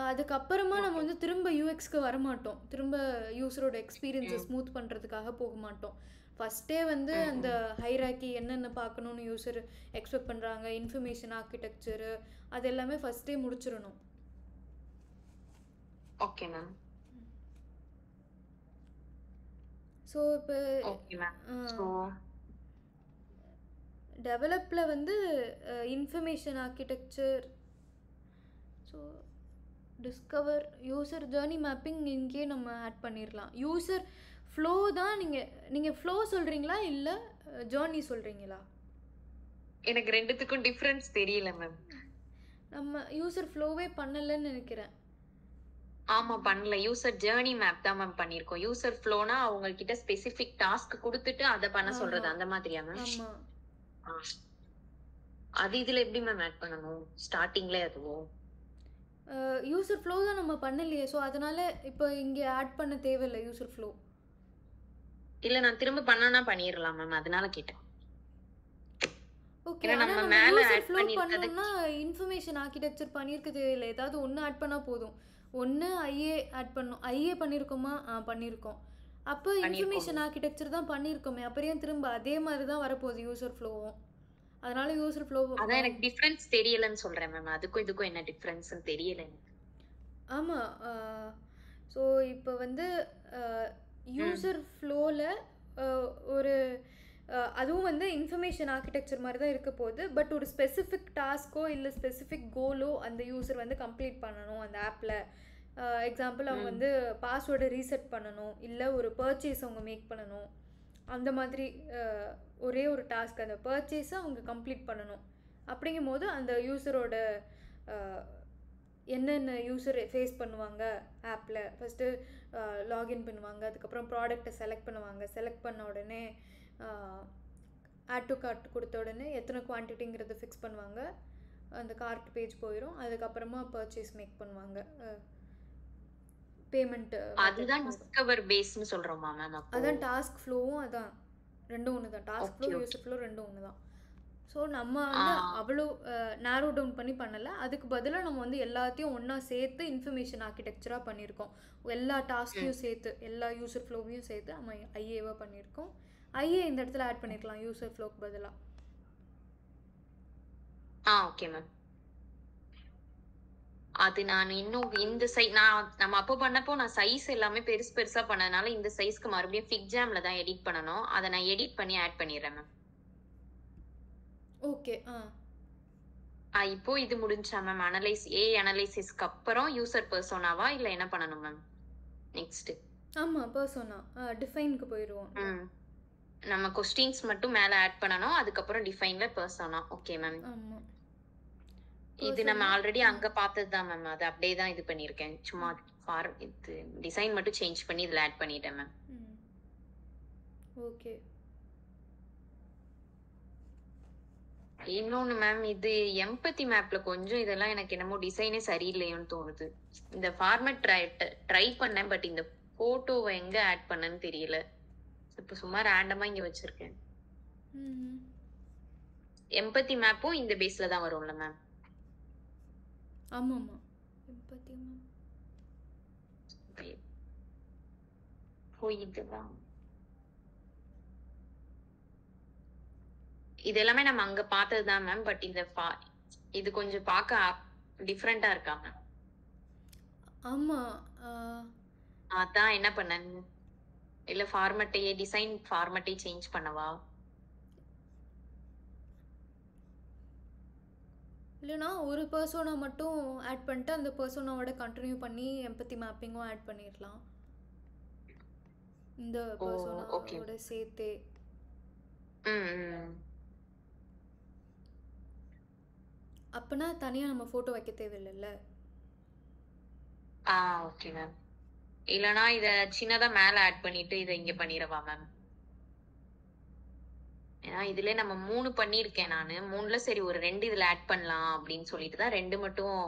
அதுக்கப்புறமா நம்ம வந்து திரும்ப யூஎக்ஸ்க்கு வரமாட்டோம், திரும்ப யூசரோட எக்ஸ்பீரியன்ஸை ஸ்மூத் பண்ணுறதுக்காக போக மாட்டோம். ஃபஸ்ட்டே வந்து அந்த ஹைராக்கி என்னென்ன பார்க்கணுன்னு யூசர் எக்ஸ்பெக்ட் பண்ணுறாங்க, இன்ஃபர்மேஷன் ஆர்கிடெக்சரு, அது எல்லாமே ஃபஸ்ட்டே முடிச்சிடணும். Okay ma'am. ஸோ இப்போ டெவலப்பில் வந்து information architecture, so discover, user journey mapping இங்கேயே நம்ம ஆட் பண்ணிடலாம். யூசர் ஃப்ளோ தான் நீங்கள் ஃப்ளோ சொல்கிறீங்களா இல்லை ஜர்னி சொல்கிறீங்களா? எனக்கு ரெண்டுத்துக்கும் டிஃப்ரென்ஸ் தெரியல மேம். நம்ம யூசர் ஃப்ளோவே பண்ணலன்னு நினைக்கிறேன். ஆமா, பண்ணல. யூசர் ஜர்னி மேப் தான் மேம் பண்ணிருக்கோம். யூசர் ஃப்ளோனா அவங்க கிட்ட ஸ்பெசிபிக் டாஸ்க் கொடுத்துட்டு அத பண்ண சொல்றது, அந்த மாதிரியா மேம்? ஆமா. அது இதுல எப்படி மேம் ஆட் பண்ணனும்? ஸ்டார்டிங்ல அதுவோ யூசர் ஃப்ளோ தான் நம்ம பண்ணலையே, சோ அதனால இப்போ இங்க ஆட் பண்ண தேவையில்லை யூசர் ஃப்ளோ. இல்ல, நான் திரும்ப பண்ணனா பண்ணிரலாம் மேம், அதனால கேட்டேன். ஓகே, நம்ம மேல ஆட் பண்ணிருக்கதுன்னா இன்ஃபர்மேஷன் ஆர்கிடெக்சர் பண்ணிருக்க தேவையில்லை, ஏதாவது ஒன்னு ஆட் பண்ணா போதும். ஒன்னு ஐஏ ஆட் பண்ணோம், ஐஏ பண்ணிருக்கோமா? பண்ணிருக்கோம். அப்போ இன்ஃபர்மேஷன் ஆர்கிடெக்சர் தான் பண்ணிருக்கோமே, அப்புறம் திரும்ப அதே மாதிரி தான் வரப்போகுது யூசர் ஃப்ளோவும். அதனால யூசர் ஃப்ளோ அதான் எனக்கு டிஃபரன்ஸ் தெரியலன்னு சொல்றேன் மேம். அதுக்கும் இதுக்கும் என்ன டிஃபரன்ஸ்னு தெரியல எனக்கு. ஆமா, ஸோ இப்போ வந்து யூசர் ஃப்ளோவில் ஒரு அதுவும் வந்து இன்ஃபர்மேஷன் ஆர்கிடெக்சர் மாதிரி தான் இருக்க போகுது. பட் ஒரு ஸ்பெசிஃபிக் டாஸ்க்கோ இல்லை ஸ்பெசிஃபிக் கோலோ அந்த யூசர் வந்து கம்ப்ளீட் பண்ணணும் அந்த ஆப்பில். எக்ஸாம்பிள் அவங்க வந்து பாஸ்வேர்டை ரீசெட் பண்ணணும், இல்லை ஒரு பர்ச்சேஸ் அவங்க மேக் பண்ணணும். அந்த மாதிரி ஒரே ஒரு டாஸ்க், அந்த பர்ச்சேஸை அவங்க கம்ப்ளீட் பண்ணணும். அப்படிங்கும் போது அந்த யூசரோட என்னென்ன யூசர் ஃபேஸ் பண்ணுவாங்க ஆப்பில், ஃபஸ்ட்டு லாகின் பண்ணுவாங்க, அதுக்கப்புறம் ப்ராடக்டை செலக்ட் பண்ணுவாங்க, செலக்ட் பண்ண உடனே ஆட் டு கார்ட் கொடுத்த உடனே எத்தனை குவான்டிட்டிங்கிறத ஃபிக்ஸ் பண்ணுவாங்க, அந்த கார்ட் பேஜ் போயிடும், அதுக்கப்புறமா பர்ச்சேஸ் மேக் பண்ணுவாங்க, பேமெண்ட். அதுதான் டிஸ்கவர் பேஸ்னு சொல்றோமா மேம்? அதான் டாஸ்க் ஃப்ளோவும் அதான், ரெண்டும் ஒன்று தான். டாஸ்க் ஃப்ளோ யூசர் ஃப்ளோ ரெண்டும் ஒன்று தான். ஸோ நம்ம வந்து அவ்வளோ நேரோ டவுன் பண்ணி பண்ணலை, அதுக்கு பதிலாக நம்ம வந்து எல்லாத்தையும் ஒன்றா சேர்த்து இன்ஃபர்மேஷன் ஆர்கிடெக்சராக பண்ணியிருக்கோம். எல்லா டாஸ்க்கையும் சேர்த்து, எல்லா யூசர் ஃப்ளோவையும் சேர்த்து நம்ம ஐஏவாக பண்ணியிருக்கோம். ஐஏ இந்த இடத்துல ஆட் பண்ணிருக்கலாம் யூசர் ஃப்ளோக்கு பதிலாக. Okay ma'am. அது நான் இன்னும் இந்த நம்ம அப்போ பண்ணப்போ நான் சைஸ் எல்லாமே பெருசு பெருசா பண்ணதுனால இந்த சைஸ்க்கு மறுபடியும் ஃபிக்ஜாம்ல தான் எடிட் பண்ணணும். அதை நான் எடிட் பண்ணி ஆட் பண்ணிடுறேன் மேம். ஓகே. இப்போ இது முடிஞ்சா மேம்? அனலைசிஸ்க்கு அப்புறம் யூசர் பர்சோனாவா இல்ல என்ன பண்ணணும் மேம் நெக்ஸ்ட்? ஆமா, பர்சோனா டிஃபைனுக்கு போயிடுவோம். நம்ம क्वेश्चंस மட்டும் மேல ஆட் பண்ணனும், அதுக்கப்புறம் டிஃபைன்ல பர்சோனா. Okay ma'am. ஆமா, இது நம்ம ஆல்ரெடி அங்க பார்த்தது தான் மேம், அது அப்படியே தான் இது பண்ணிருக்கேன், சும்மா இது டிசைன் மட்டும் சேஞ்ச் பண்ணி இதுல ஆட் பண்ணிட்டேன் மேம். ஓகே. இன்னொன்னு மேம், இது எம்பத்தி மேப்ல கொஞ்சம் இதெல்லாம் எனக்கு என்னமோ டிசைனே சரியில்லையோன்னு தோணுது. இந்த ஃபார்மேட் ட்ரை பண்ணேன், பட் இந்த போட்டோவை எங்க ஆட் பண்ணேன்னு தெரியல. இப்ப சும்மா ரேண்டமா இங்க வச்சிருக்கேன். எம்பத்தி மேப்பும் இந்த பேஸ்ல தான் வரும்ல மேம்? ஆமா ஆமா, எம்பத்தி மேப். இதுதான், இது எல்லாமே நம்ம அங்க பார்த்ததுதான் மேம். பட் இந்த இது கொஞ்சம் பார்க்க டிஃபரெண்டா இருக்கா மேம்? ஆமா, அதான் என்ன பண்ணேன், இல்ல ஃபார்மட்டையே டிசைன் ஃபார்மட்டை சேஞ்ச் பண்ணவா? இல்லைனா ஒரு பர்சோனா மட்டும் ஆட் பண்ணிட்டு அந்த பர்சோனாவோட கண்டினியூ பண்ணி எம்பத்தி மேப்பிங்கும் ஆட் பண்ணிடலாம் இந்த பர்சோனாவோட சேர்த்தே. அப்பனா தனியா நம்ம போட்டோ வைக்க தேவையில்லைல்ல. Okay ma'am. இல்லனா இத சின்னதா மேல ஆட் பண்ணிட்டு இத இங்க பண்ணிரவா மேம்? ஏன்னா இதுல நம்ம 3 பண்ணிருக்கேன் நானு. 3ல சரி ஒரு 2 இதுல ஆட் பண்ணலாம் அப்படின்னு சொல்லிட்டு தான் 2 மட்டும்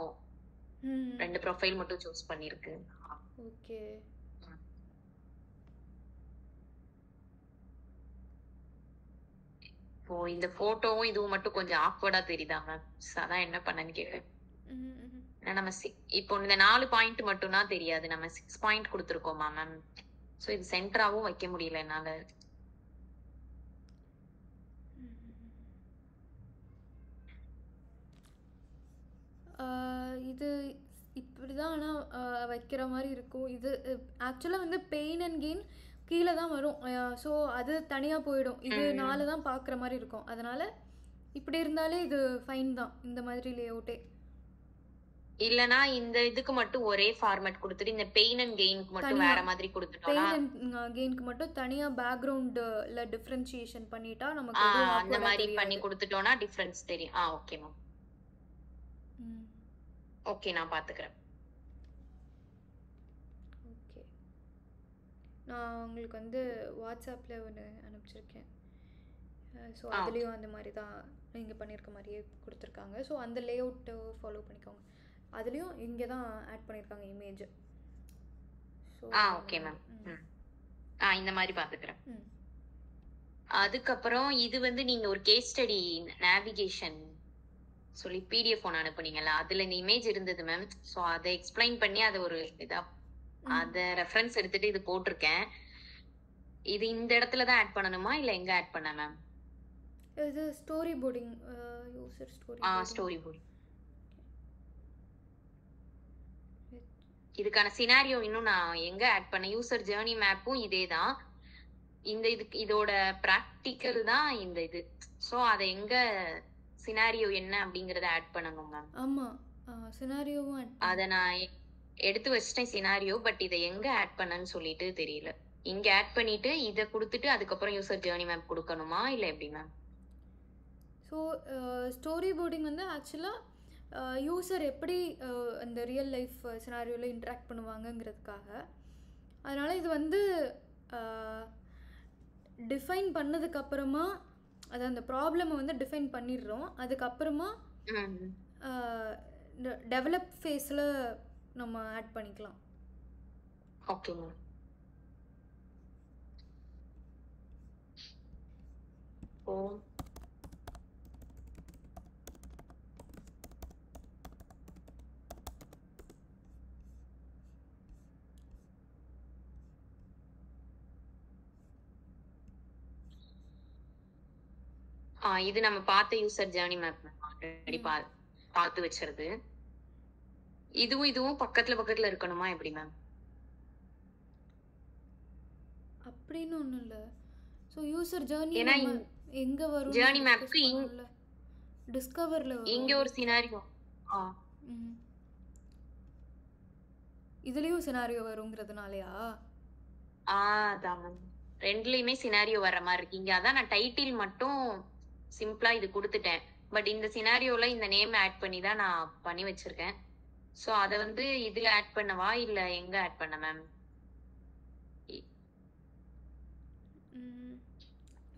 2 ப்ரொஃபைல் மட்டும் சூஸ் பண்ணிருக்கு. ஓகே. இப்போ இந்த போட்டோவும் இதுவும் மட்டும் கொஞ்சம் ஆக்வர்டா தெரியுதா மேம்? அதான் என்ன பண்ணன்னு கேக்குறேன். நம்ம இப்போ இந்த 4 பாயிண்ட் மட்டும் தான் தெரியாது, நம்ம 6 பாயிண்ட் கொடுத்துருக்கோமா மேம்? சோ இது சென்டராவும் வைக்க முடியல என்னால. இது இப்படிதான் ஆனா வைக்கிற மாதிரி இருக்கும். இது ஆக்சுவலாக வந்து பெயின் அண்ட் கெயின் கீழே தான் வரும். ஸோ அது தனியாக போயிடும். இது 4 தான் பார்க்குற மாதிரி இருக்கும். அதனால இப்படி இருந்தாலே இது ஃபைன் தான், இந்த மாதிரி லேஅவுட்டே. இல்லனா இந்த இதுக்கு மட்டும் ஒரே ஃபார்மட் கொடுத்துட்டு இந்த பெயின் அண்ட் கெயினுக்கு மட்டும் வேற மாதிரி கொடுத்துட்டோம்னா, பெயின் அண்ட் கெயினுக்கு மட்டும் தனியா பேக்ரவுண்ட்ல டிஃபரன்ஷியேஷன் பண்ணிட்டா நமக்கு அந்த மாதிரி பண்ணி கொடுத்துட்டோம்னா டிஃபரன்ஸ் தெரியும். Okay ma'am. ஓகே, நான் பாத்துக்கிறேன். ஓகே, நான் உங்களுக்கு வந்து வாட்ஸ்அப்ல ஒன்று அனுப்பிச்சிருக்கேன். ஸோ அதுலேயும் அந்த மாதிரி தான் நீங்கள் பண்ணியிருக்க மாதிரியே கொடுத்துருக்காங்க. ஸோ அந்த லேஅவுட்டை ஃபாலோ பண்ணிக்கோங்க. அதுலேயும் இங்கே தான் ஆட் பண்ணியிருக்காங்க இமேஜ். So okay ma'am. இந்த மாதிரி பார்த்துக்கிறேன். அதுக்கப்புறம் இது வந்து நீங்கள் ஒரு கேஸ் ஸ்டடி நேவிகேஷன் சொல்லி பிடிஎஃப் ஒன்று அனுப்புனீங்கல்ல, அதில் இந்த இமேஜ் இருந்தது மேம். ஸோ அதை எக்ஸ்பிளைன் பண்ணி அதை ஒரு அதை ரெஃபரன்ஸ் எடுத்துட்டு இது போட்டிருக்கேன். இது இந்த இடத்துல தான் ஆட் பண்ணணுமா இல்லை எங்கே ஆட் பண்ண மேம்? இது story boarding, user story story boarding. இதுக்கான சினாரியோ இன்னும் நான் எங்க ஆட் பண்ண, யூசர் ஜேர்னி மேப்பும் இதே தான். இந்த இதோட பிராக்டிக்கல் தான் இந்த இது. ஸோ அதை எங்க சினாரியோ என்ன அப்படிங்கறத ஆட் பண்ணணும் மேம். ஆமா, சினாரியோவும் அதை நான் எடுத்து வச்சிட்டேன் சினாரியோ. பட் இதை எங்க ஆட் பண்ணன்னு சொல்லிட்டு தெரியல. இங்க ஆட் பண்ணிட்டு இதை கொடுத்துட்டு அதுக்கப்புறம் யூசர் ஜேர்னி மேப் கொடுக்கணுமா இல்லை எப்படி மேம்? ஸோ ஸ்டோரி போர்டிங் வந்து ஆக்சுவலாக யூசர் எப்படி அந்த ரியல் லைஃப் சினாரியோவில் இன்ட்ராக்ட் பண்ணுவாங்கங்கிறதுக்காக. அதனால் இது வந்து டிஃபைன் பண்ணதுக்கப்புறமா, அது அந்த ப்ராப்ளமை வந்து டிஃபைன் பண்ணிடுறோம். அதுக்கப்புறமா இந்த டெவலப் ஃபேஸில் நம்ம ஆட் பண்ணிக்கலாம். Okay ma'am. இது நம்ம பார்த்த யூசர் ஜேர்னி மேப் ஆல்ரெடி பார்த்து வச்சிருது. இதுவும் பக்கத்துல இருக்கணுமா எப்படி மேம்? அப்படின்னு ஒண்ணும் இல்ல. சோ யூசர் ஜேர்னி எங்க வரும்? ஜேர்னி மேப்க்கு டிஸ்கவர்ல இங்க ஒரு சினாரியோ, இதுலயும் சினாரியோ வரும்ங்கிறதுனாலயா? அதான் மேம், ரெண்டுலயுமே சினாரியோ வர மாதிரி இருக்கு இங்க. அதான் நான் டைட்டில் மட்டும் சிம்பிளா இது கொடுத்துட்டேன். பட் இந்த சினாரியோல இந்த நேம் ஆட் பண்ணி தான் நான் பண்ணி வச்சிருக்கேன். சோ அத வந்து இதுல ஆட் பண்ணவா இல்ல எங்க ஆட் பண்ண மேம்?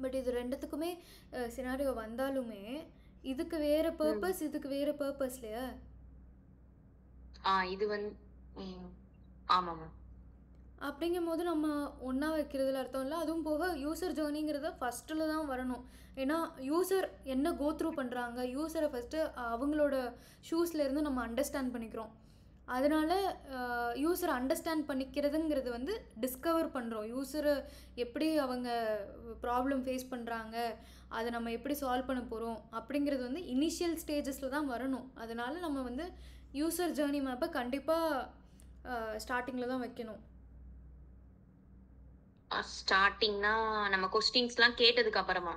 பட் இது ரெண்டுத்துக்குமே சினாரியோ வந்தாலுமே இதுக்கு வேற பர்பஸ், இதுக்கு வேற பர்பஸ் இல்லையா? இது வந்து ஆமா மேம். அப்படிங்கும்போது நம்ம ஒன்றா வைக்கிறதுல அர்த்தம் இல்லை. அதுவும் போக யூசர் ஜேர்னிங்கிறத ஃபஸ்ட்டில் தான் வரணும். ஏன்னா யூசர் என்ன கோ த்ரூ பண்ணுறாங்க, யூசரை ஃபஸ்ட்டு அவங்களோட ஷூஸ்லேருந்து நம்ம அண்டர்ஸ்டாண்ட் பண்ணிக்கிறோம். அதனால் யூஸரை அண்டர்ஸ்டாண்ட் பண்ணிக்கிறதுங்கிறது வந்து டிஸ்கவர் பண்ணுறோம். யூஸரை எப்படி அவங்க ப்ராப்ளம் ஃபேஸ் பண்ணுறாங்க, அதை நம்ம எப்படி சால்வ் பண்ண போகிறோம் அப்படிங்கிறது வந்து இனிஷியல் ஸ்டேஜஸில் தான் வரணும். அதனால் நம்ம வந்து யூசர் ஜேர்னி மேப்பை கண்டிப்பாக ஸ்டார்டிங்கில் தான் வைக்கணும். ஸ்டார்டிங்னா நம்ம கொஸ்டின்ஸ்லாம் கேட்டதுக்கு அப்புறமா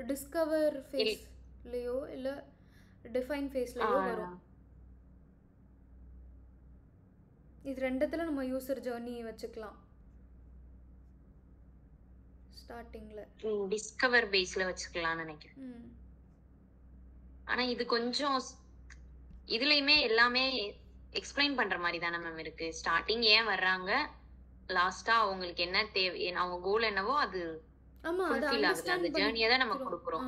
டிஸ்கவர் ஃபேஸ்லயோ இல்ல டிஃபைன் ஃபேஸ்லயோ வரும். இது ரெண்டுத்துல நம்ம யூசர் ஜர்னி வச்சுக்கலாம். ஸ்டார்டிங்ல டிஸ்கவர் பேஸ்ல வச்சுக்கலாம்னு நினைக்கிறேன். ஆனா இது கொஞ்சம் இதுலயுமே எல்லாமே எக்ஸ்பிளைன் பண்ற மாதிரி தானே மேம் இருக்கு. ஸ்டார்டிங் ஏன் வர்றாங்க, லாஸ்டா அவங்களுக்கு என்ன தேவை, அவங்க கோல் என்னவோ அது ஃபுல்ஃபில் ஆகுது. அந்த ஜர்னியை தான் நம்ம கொடுக்குறோம்.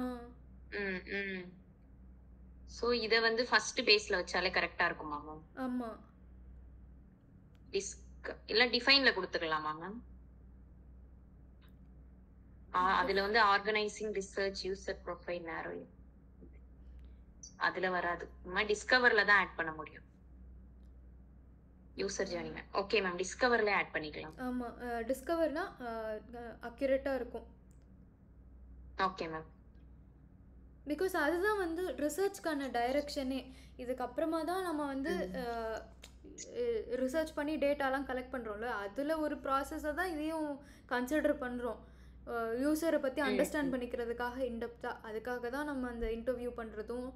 சோ இத வந்து ஃபர்ஸ்ட் பேஸ்ல வச்சாலே கரெக்டா இருக்குமா மேம்? ஆமா. இல்ல டிஃபைன்ல கொடுத்துக்கலாமா மேம்? அதுல வந்து ஆர்கனைசிங் ரிசர்ச் யூசர் ப்ரொஃபைல் நேரோ அதுல வராது. டிஸ்கவர்ல தான் ஆட் பண்ண முடியும் யூசர் ஜர்னி. ஓகே மேம், டிஸ்கவர்ல ஆட் பண்ணிக்கலாம். ஆமா, டிஸ்கவர்னா அக்யூரேட்டா இருக்கும். Okay ma'am. பிகாஸ் அதுதான் வந்து ரிசர்ச்க்கான டைரக்ஷனே. இதுக்கப்புறமா தான் நம்ம வந்து ரிசர்ச் பண்ணி டேட்டாலாம் கலெக்ட் பண்ணுறோம்ல, அதில் ஒரு ப்ராசஸை தான் இதையும் கன்சிடர் பண்ணுறோம். யூசரை பற்றி அண்டர்ஸ்டாண்ட் பண்ணிக்கிறதுக்காக இன்டெப்த்தாக. அதுக்காக தான் நம்ம அந்த இன்டர்வியூ பண்ணுறதும்,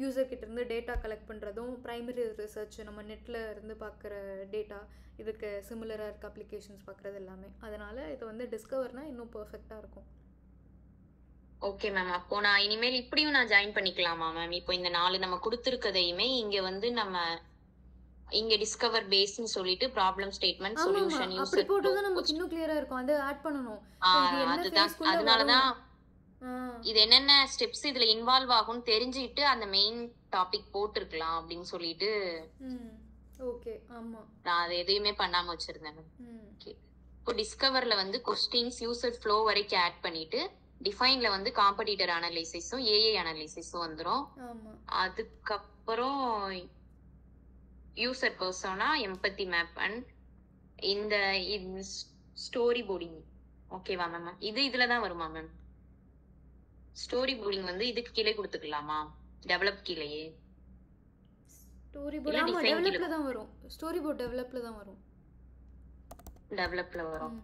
யூசர்கிட்டேருந்து டேட்டா கலெக்ட் பண்ணுறதும், ப்ரைமரி ரிசர்ச் நம்ம நெட்டில் இருந்து பார்க்குற டேட்டா, இதுக்கு சிமிலராக இருக்க அப்ளிகேஷன்ஸ் பார்க்குறது எல்லாமே. அதனால் இது வந்து டிஸ்கவர்னால் இன்னும் பர்ஃபெக்டாக இருக்கும். Okay ma'am. அப்போ நான் இனிமேல் இப்படியும் நான் ஜாயின் பண்ணிக்கலாமா மேம்? இப்போ இந்த 4 நம்ம கொடுத்துருக்கதையுமே இங்க வந்து நம்ம இங்க டிஸ்கவர் பேஸ்னு சொல்லிட்டு ப்ராப்ளம் ஸ்டேட்மெண்ட், சொல்யூஷன், யூசர் அப்படி போட்டா நமக்கு இன்னும் கிளியரா இருக்கும். அதை ஆட் பண்ணனும். அதனால தான் இது என்னென்ன ஸ்டெப்ஸ் இதுல இன்வால்வ் ஆகும்னு தெரிஞ்சிட்டு அந்த மெயின் டாபிக் போட்டுருக்கலாம் அப்படின்னு சொல்லிட்டு. ஓகே. ஆமா, நான் அது எதையுமே பண்ணாம வச்சிருந்தேன். ஓகே. இப்போ டிஸ்கவர்ல வந்து கொஸ்டின்ஸ், யூசர் ஃப்ளோ வரைக்கும் ஆட் பண்ணிட்டு, டிஃபைன்ல வந்து காம்படிட்டர் அனலைசிஸும் ஏஐ அனலைசிஸும் வந்துரும். அதுக்கப்புறம் user persona, empathy map and இந்த ஸ்டோரி போர்டிங். ஓகேவா மேம்? இது இதுல தான் வருமா மேம்? ஸ்டோரி போர்டிங் வந்து இதுக்கு கீழே கொடுத்துக்கலாமா? டெவலப் கீழேயே ஸ்டோரி போர்ட். ஆமா, டெவலப்ல தான் வரும். ஸ்டோரி போர்ட் டெவலப்ல தான் வரும். டெவலப்ல வரும்.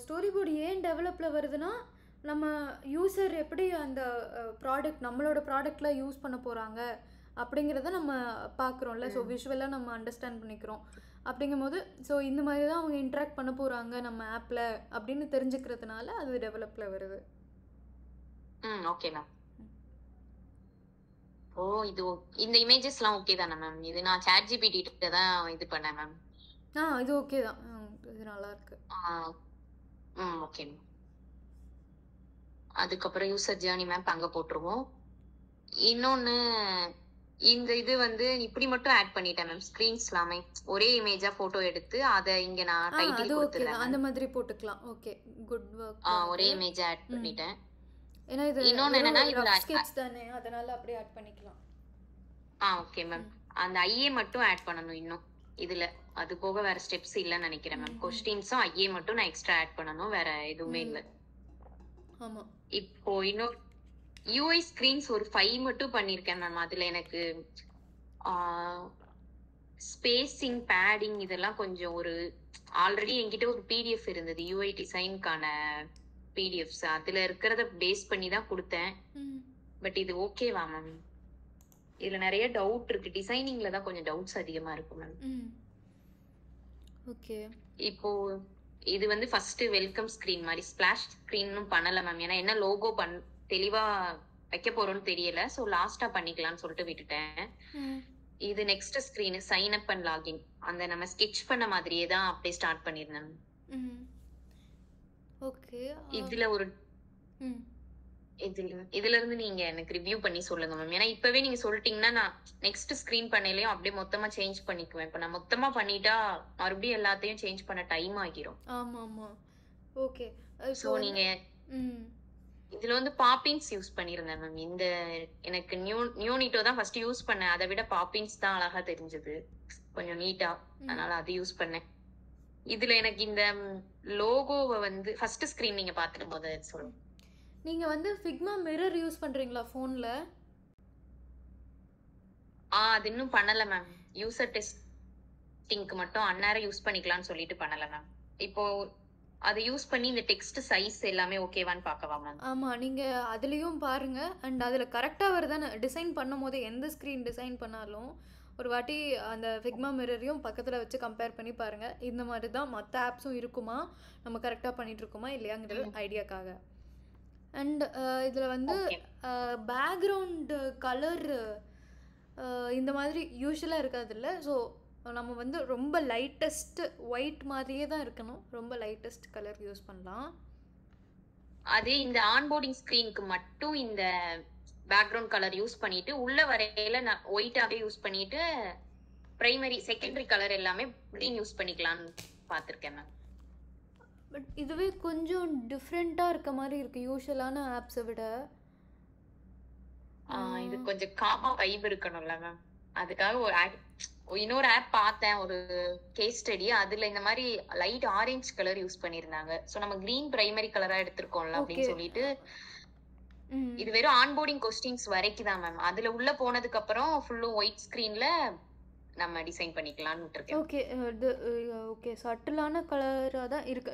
ஸ்டோரி போர்டு ஏன் டெவலப்பில் வருதுன்னா, நம்ம யூசர் எப்படி அந்த ப்ராடக்ட், நம்மளோட ப்ராடக்டில் யூஸ் பண்ண போகிறாங்க அப்படிங்கிறத நம்ம பார்க்குறோம்ல. ஸோ விஷுவலாக நம்ம அண்டர்ஸ்டாண்ட் பண்ணிக்கிறோம். அப்படிங்கும்போது ஸோ இந்த மாதிரி தான் அவங்க இன்ட்ராக்ட் பண்ண போகிறாங்க நம்ம ஆப்பில் அப்படின்னு தெரிஞ்சுக்கிறதுனால அது டெவலப்பில் வருது. Okay ma'am. ஓ, இது இந்த இமேஜஸ்லாம் ஓகே தானே மேம்? இது நான் ChatGPT கிட்ட தான் இது பண்ணேன் மேம். இது ஓகே தான். இது நல்லா இருக்கு. Okay ma'am. அதுக்கப்புறம் யூசர் ஜர்னி மேப் அங்க போட்டுருவோம். இன்னொன்னு, இந்த இது வந்து இப்படி மட்டும் ஆட் பண்ணிட்டேன் மேம். ஸ்கிரீன்ஸ் எல்லாமே ஒரே இமேஜா போட்டோ எடுத்து அதை இங்க நான் டைட்டில் கொடுத்துறேன். அந்த மாதிரி போட்டுக்கலாம். Okay, good work. ஒரே இமேஜ் ஆட் பண்ணிட்டேன். ஏன்னா இது இன்னொன்னு என்னன்னா இது ஸ்கெட்ச் தானே, அதனால அப்படியே ஆட் பண்ணிக்கலாம். Okay ma'am. அந்த ஐஏ மட்டும் ஆட் பண்ணனும் இன்னும் இதுல. அது போக வேற ஸ்டெப்ஸ் இல்லன்னு நினைக்கிறேன் மேம். கொஸ்டின்ஸும் ஐஏ மட்டும் நான் எக்ஸ்ட்ரா ஆட் பண்ணனும், வேற எதுவுமே இல்ல. ஆமா. இப்போ இன்னும் யூஐ ஸ்கிரீன்ஸ் ஒரு 5 மட்டும் பண்ணிருக்கேன் மேம். அதுல எனக்கு ஸ்பேசிங், பேடிங் இதெல்லாம் கொஞ்சம் ஒரு ஆல்ரெடி என்கிட்ட ஒரு பிடிஎஃப் இருந்தது யூஐ டிசைனுக்கான பிடிஎஃப்ஸ். அதுல இருக்கிறத பேஸ் பண்ணி தான் கொடுத்தேன். பட் இது ஓகேவா மேம்? இதுல நிறைய டவுட் இருக்கு. டிசைனிங்ல தான் கொஞ்சம் டவுட்ஸ் அதிகமா இருக்கு மேம். ஓகே. இப்போ இது வந்து ஃபர்ஸ்ட் வெல்கம் ஸ்கிரீன் மாதிரி ஸ்பிளாஷ் ஸ்கிரீனும் பண்ணல மேம். ஏன்னா என்ன லோகோ தெளிவா வைக்க போறோம்னு தெரியல. ஸோ லாஸ்டா பண்ணிக்கலாம்னு சொல்லிட்டு விட்டுட்டேன். இது next screen sign up and login. அந்த நம்ம ஸ்கெட்ச் பண்ண மாதிரியே தான் அப்படியே ஸ்டார்ட் பண்ணிருந்தேன். ஓகே. இதுல ஒரு இதுல இருந்து நீங்க எனக்கு ரிவ்யூ பண்ணி சொல்லுங்க மேம். ஏன்னா இப்பவே நீங்க சொல்லிட்டீங்கன்னா நான் நெக்ஸ்ட் ஸ்கிரீன் பண்ணலையும் அப்படியே மொத்தமா சேஞ்ச் பண்ணிக்குவேன். இப்ப நான் மொத்தமா பண்ணிட்டா மறுபடியும் எல்லாத்தையும் சேஞ்ச் பண்ண டைம் ஆகிரும். ஆமா ஆமா. ஓகே. சோ நீங்க இதுல வந்து பாப்பின்ஸ் யூஸ் பண்ணிருந்தேன் மேம். இந்த எனக்கு நியூனிட்டோ தான் ஃபர்ஸ்ட் யூஸ் பண்ணேன். அதை விட பாப்பின்ஸ் தான் அழகா தெரிஞ்சது, கொஞ்சம் நீட்டா. அதனால அது யூஸ் பண்ணேன். இதுல எனக்கு இந்த லோகோவை வந்து ஃபர்ஸ்ட் ஸ்கிரீன் நீங்க பாத்துட்டு போது சொல்லுங்க. நீங்க வந்து ஃபிக்மா மிரர் யூஸ் பண்றீங்களா போன்ல? அது இன்னும் பண்ணல மேம். யூசர் டெஸ்டிங்க்கு மட்டும் அந்நேரம் யூஸ் பண்ணிக்கலாம்னு சொல்லிட்டு பண்ணல மேம். இப்போ அதை யூஸ் பண்ணி இந்த டெக்ஸ்ட் சைஸ் எல்லாமே ஓகேவான்னு பார்க்கவா மேம்? ஆமா, நீங்க அதுலயும் பாருங்க. அண்ட் அதுல கரெக்டா வருதான்னு டிசைன் பண்ணும் போது எந்த ஸ்கிரீன் டிசைன் பண்ணாலும் ஒரு வாட்டி அந்த ஃபிக்மா மிரரையும் பக்கத்தில் வச்சு கம்பேர் பண்ணி பாருங்கள். இந்த மாதிரி தான் மற்ற ஆப்ஸும் இருக்குமா, நம்ம கரெக்டாக பண்ணிகிட்ருக்கோமா இல்லையாங்கிறது ஐடியாக்காக. அண்ட் இதில் வந்து பேக்ரவுண்டு கலர் இந்த மாதிரி யூஸ்வலாக இருக்காது இல்லை. ஸோ நம்ம வந்து ரொம்ப லைட்டஸ்ட் ஒயிட் மாதிரியே தான் இருக்கணும். ரொம்ப லைட்டஸ்ட் கலர் யூஸ் பண்ணலாம். அது இந்த ஆன்போர்டிங் ஸ்க்ரீனுக்கு மட்டும் இந்த பேக்ரவுண்ட் கலர் யூஸ் பண்ணிட்டு உள்ள வரையில நான் ஒயிட்டாவே யூஸ் பண்ணிட்டு பிரைமரி செகண்டரி கலர் எல்லாமே கிரீன் யூஸ் பண்ணிக்கலாம்னு பார்த்துருக்கேன் மேம். பட் இதுவே கொஞ்சம் டிஃப்ரெண்ட்டாக இருக்க மாதிரி இருக்கு யூஷுவலான ஆப்ஸை விட. இது கொஞ்சம் காமா வைப் இருக்கணும்ல மேம். அதுக்காக இன்னொரு ஆப் பார்த்தேன், ஒரு கேஸ் ஸ்டடி. அதுல இந்த மாதிரி லைட் ஆரஞ்சு கலர் யூஸ் பண்ணிருந்தாங்க. ஸோ நம்ம கிரீன் பிரைமரி கலரா எடுத்திருக்கோம்ல அப்படின்னு சொல்லிட்டு. இது வெறும் ஆன்போர்டிங் கொஸ்டின்ஸ் வரைக்கும் தான் மேம். அதுல உள்ள போனதுக்கு அப்புறம் ஃபுல்லும் ஒயிட் ஸ்கிரீன்ல நம்ம டிசைன் பண்ணிக்கலாம்னு இருக்கேன். ஓகே. ஓகே, சட்டிலான கலராக தான் இருக்கு.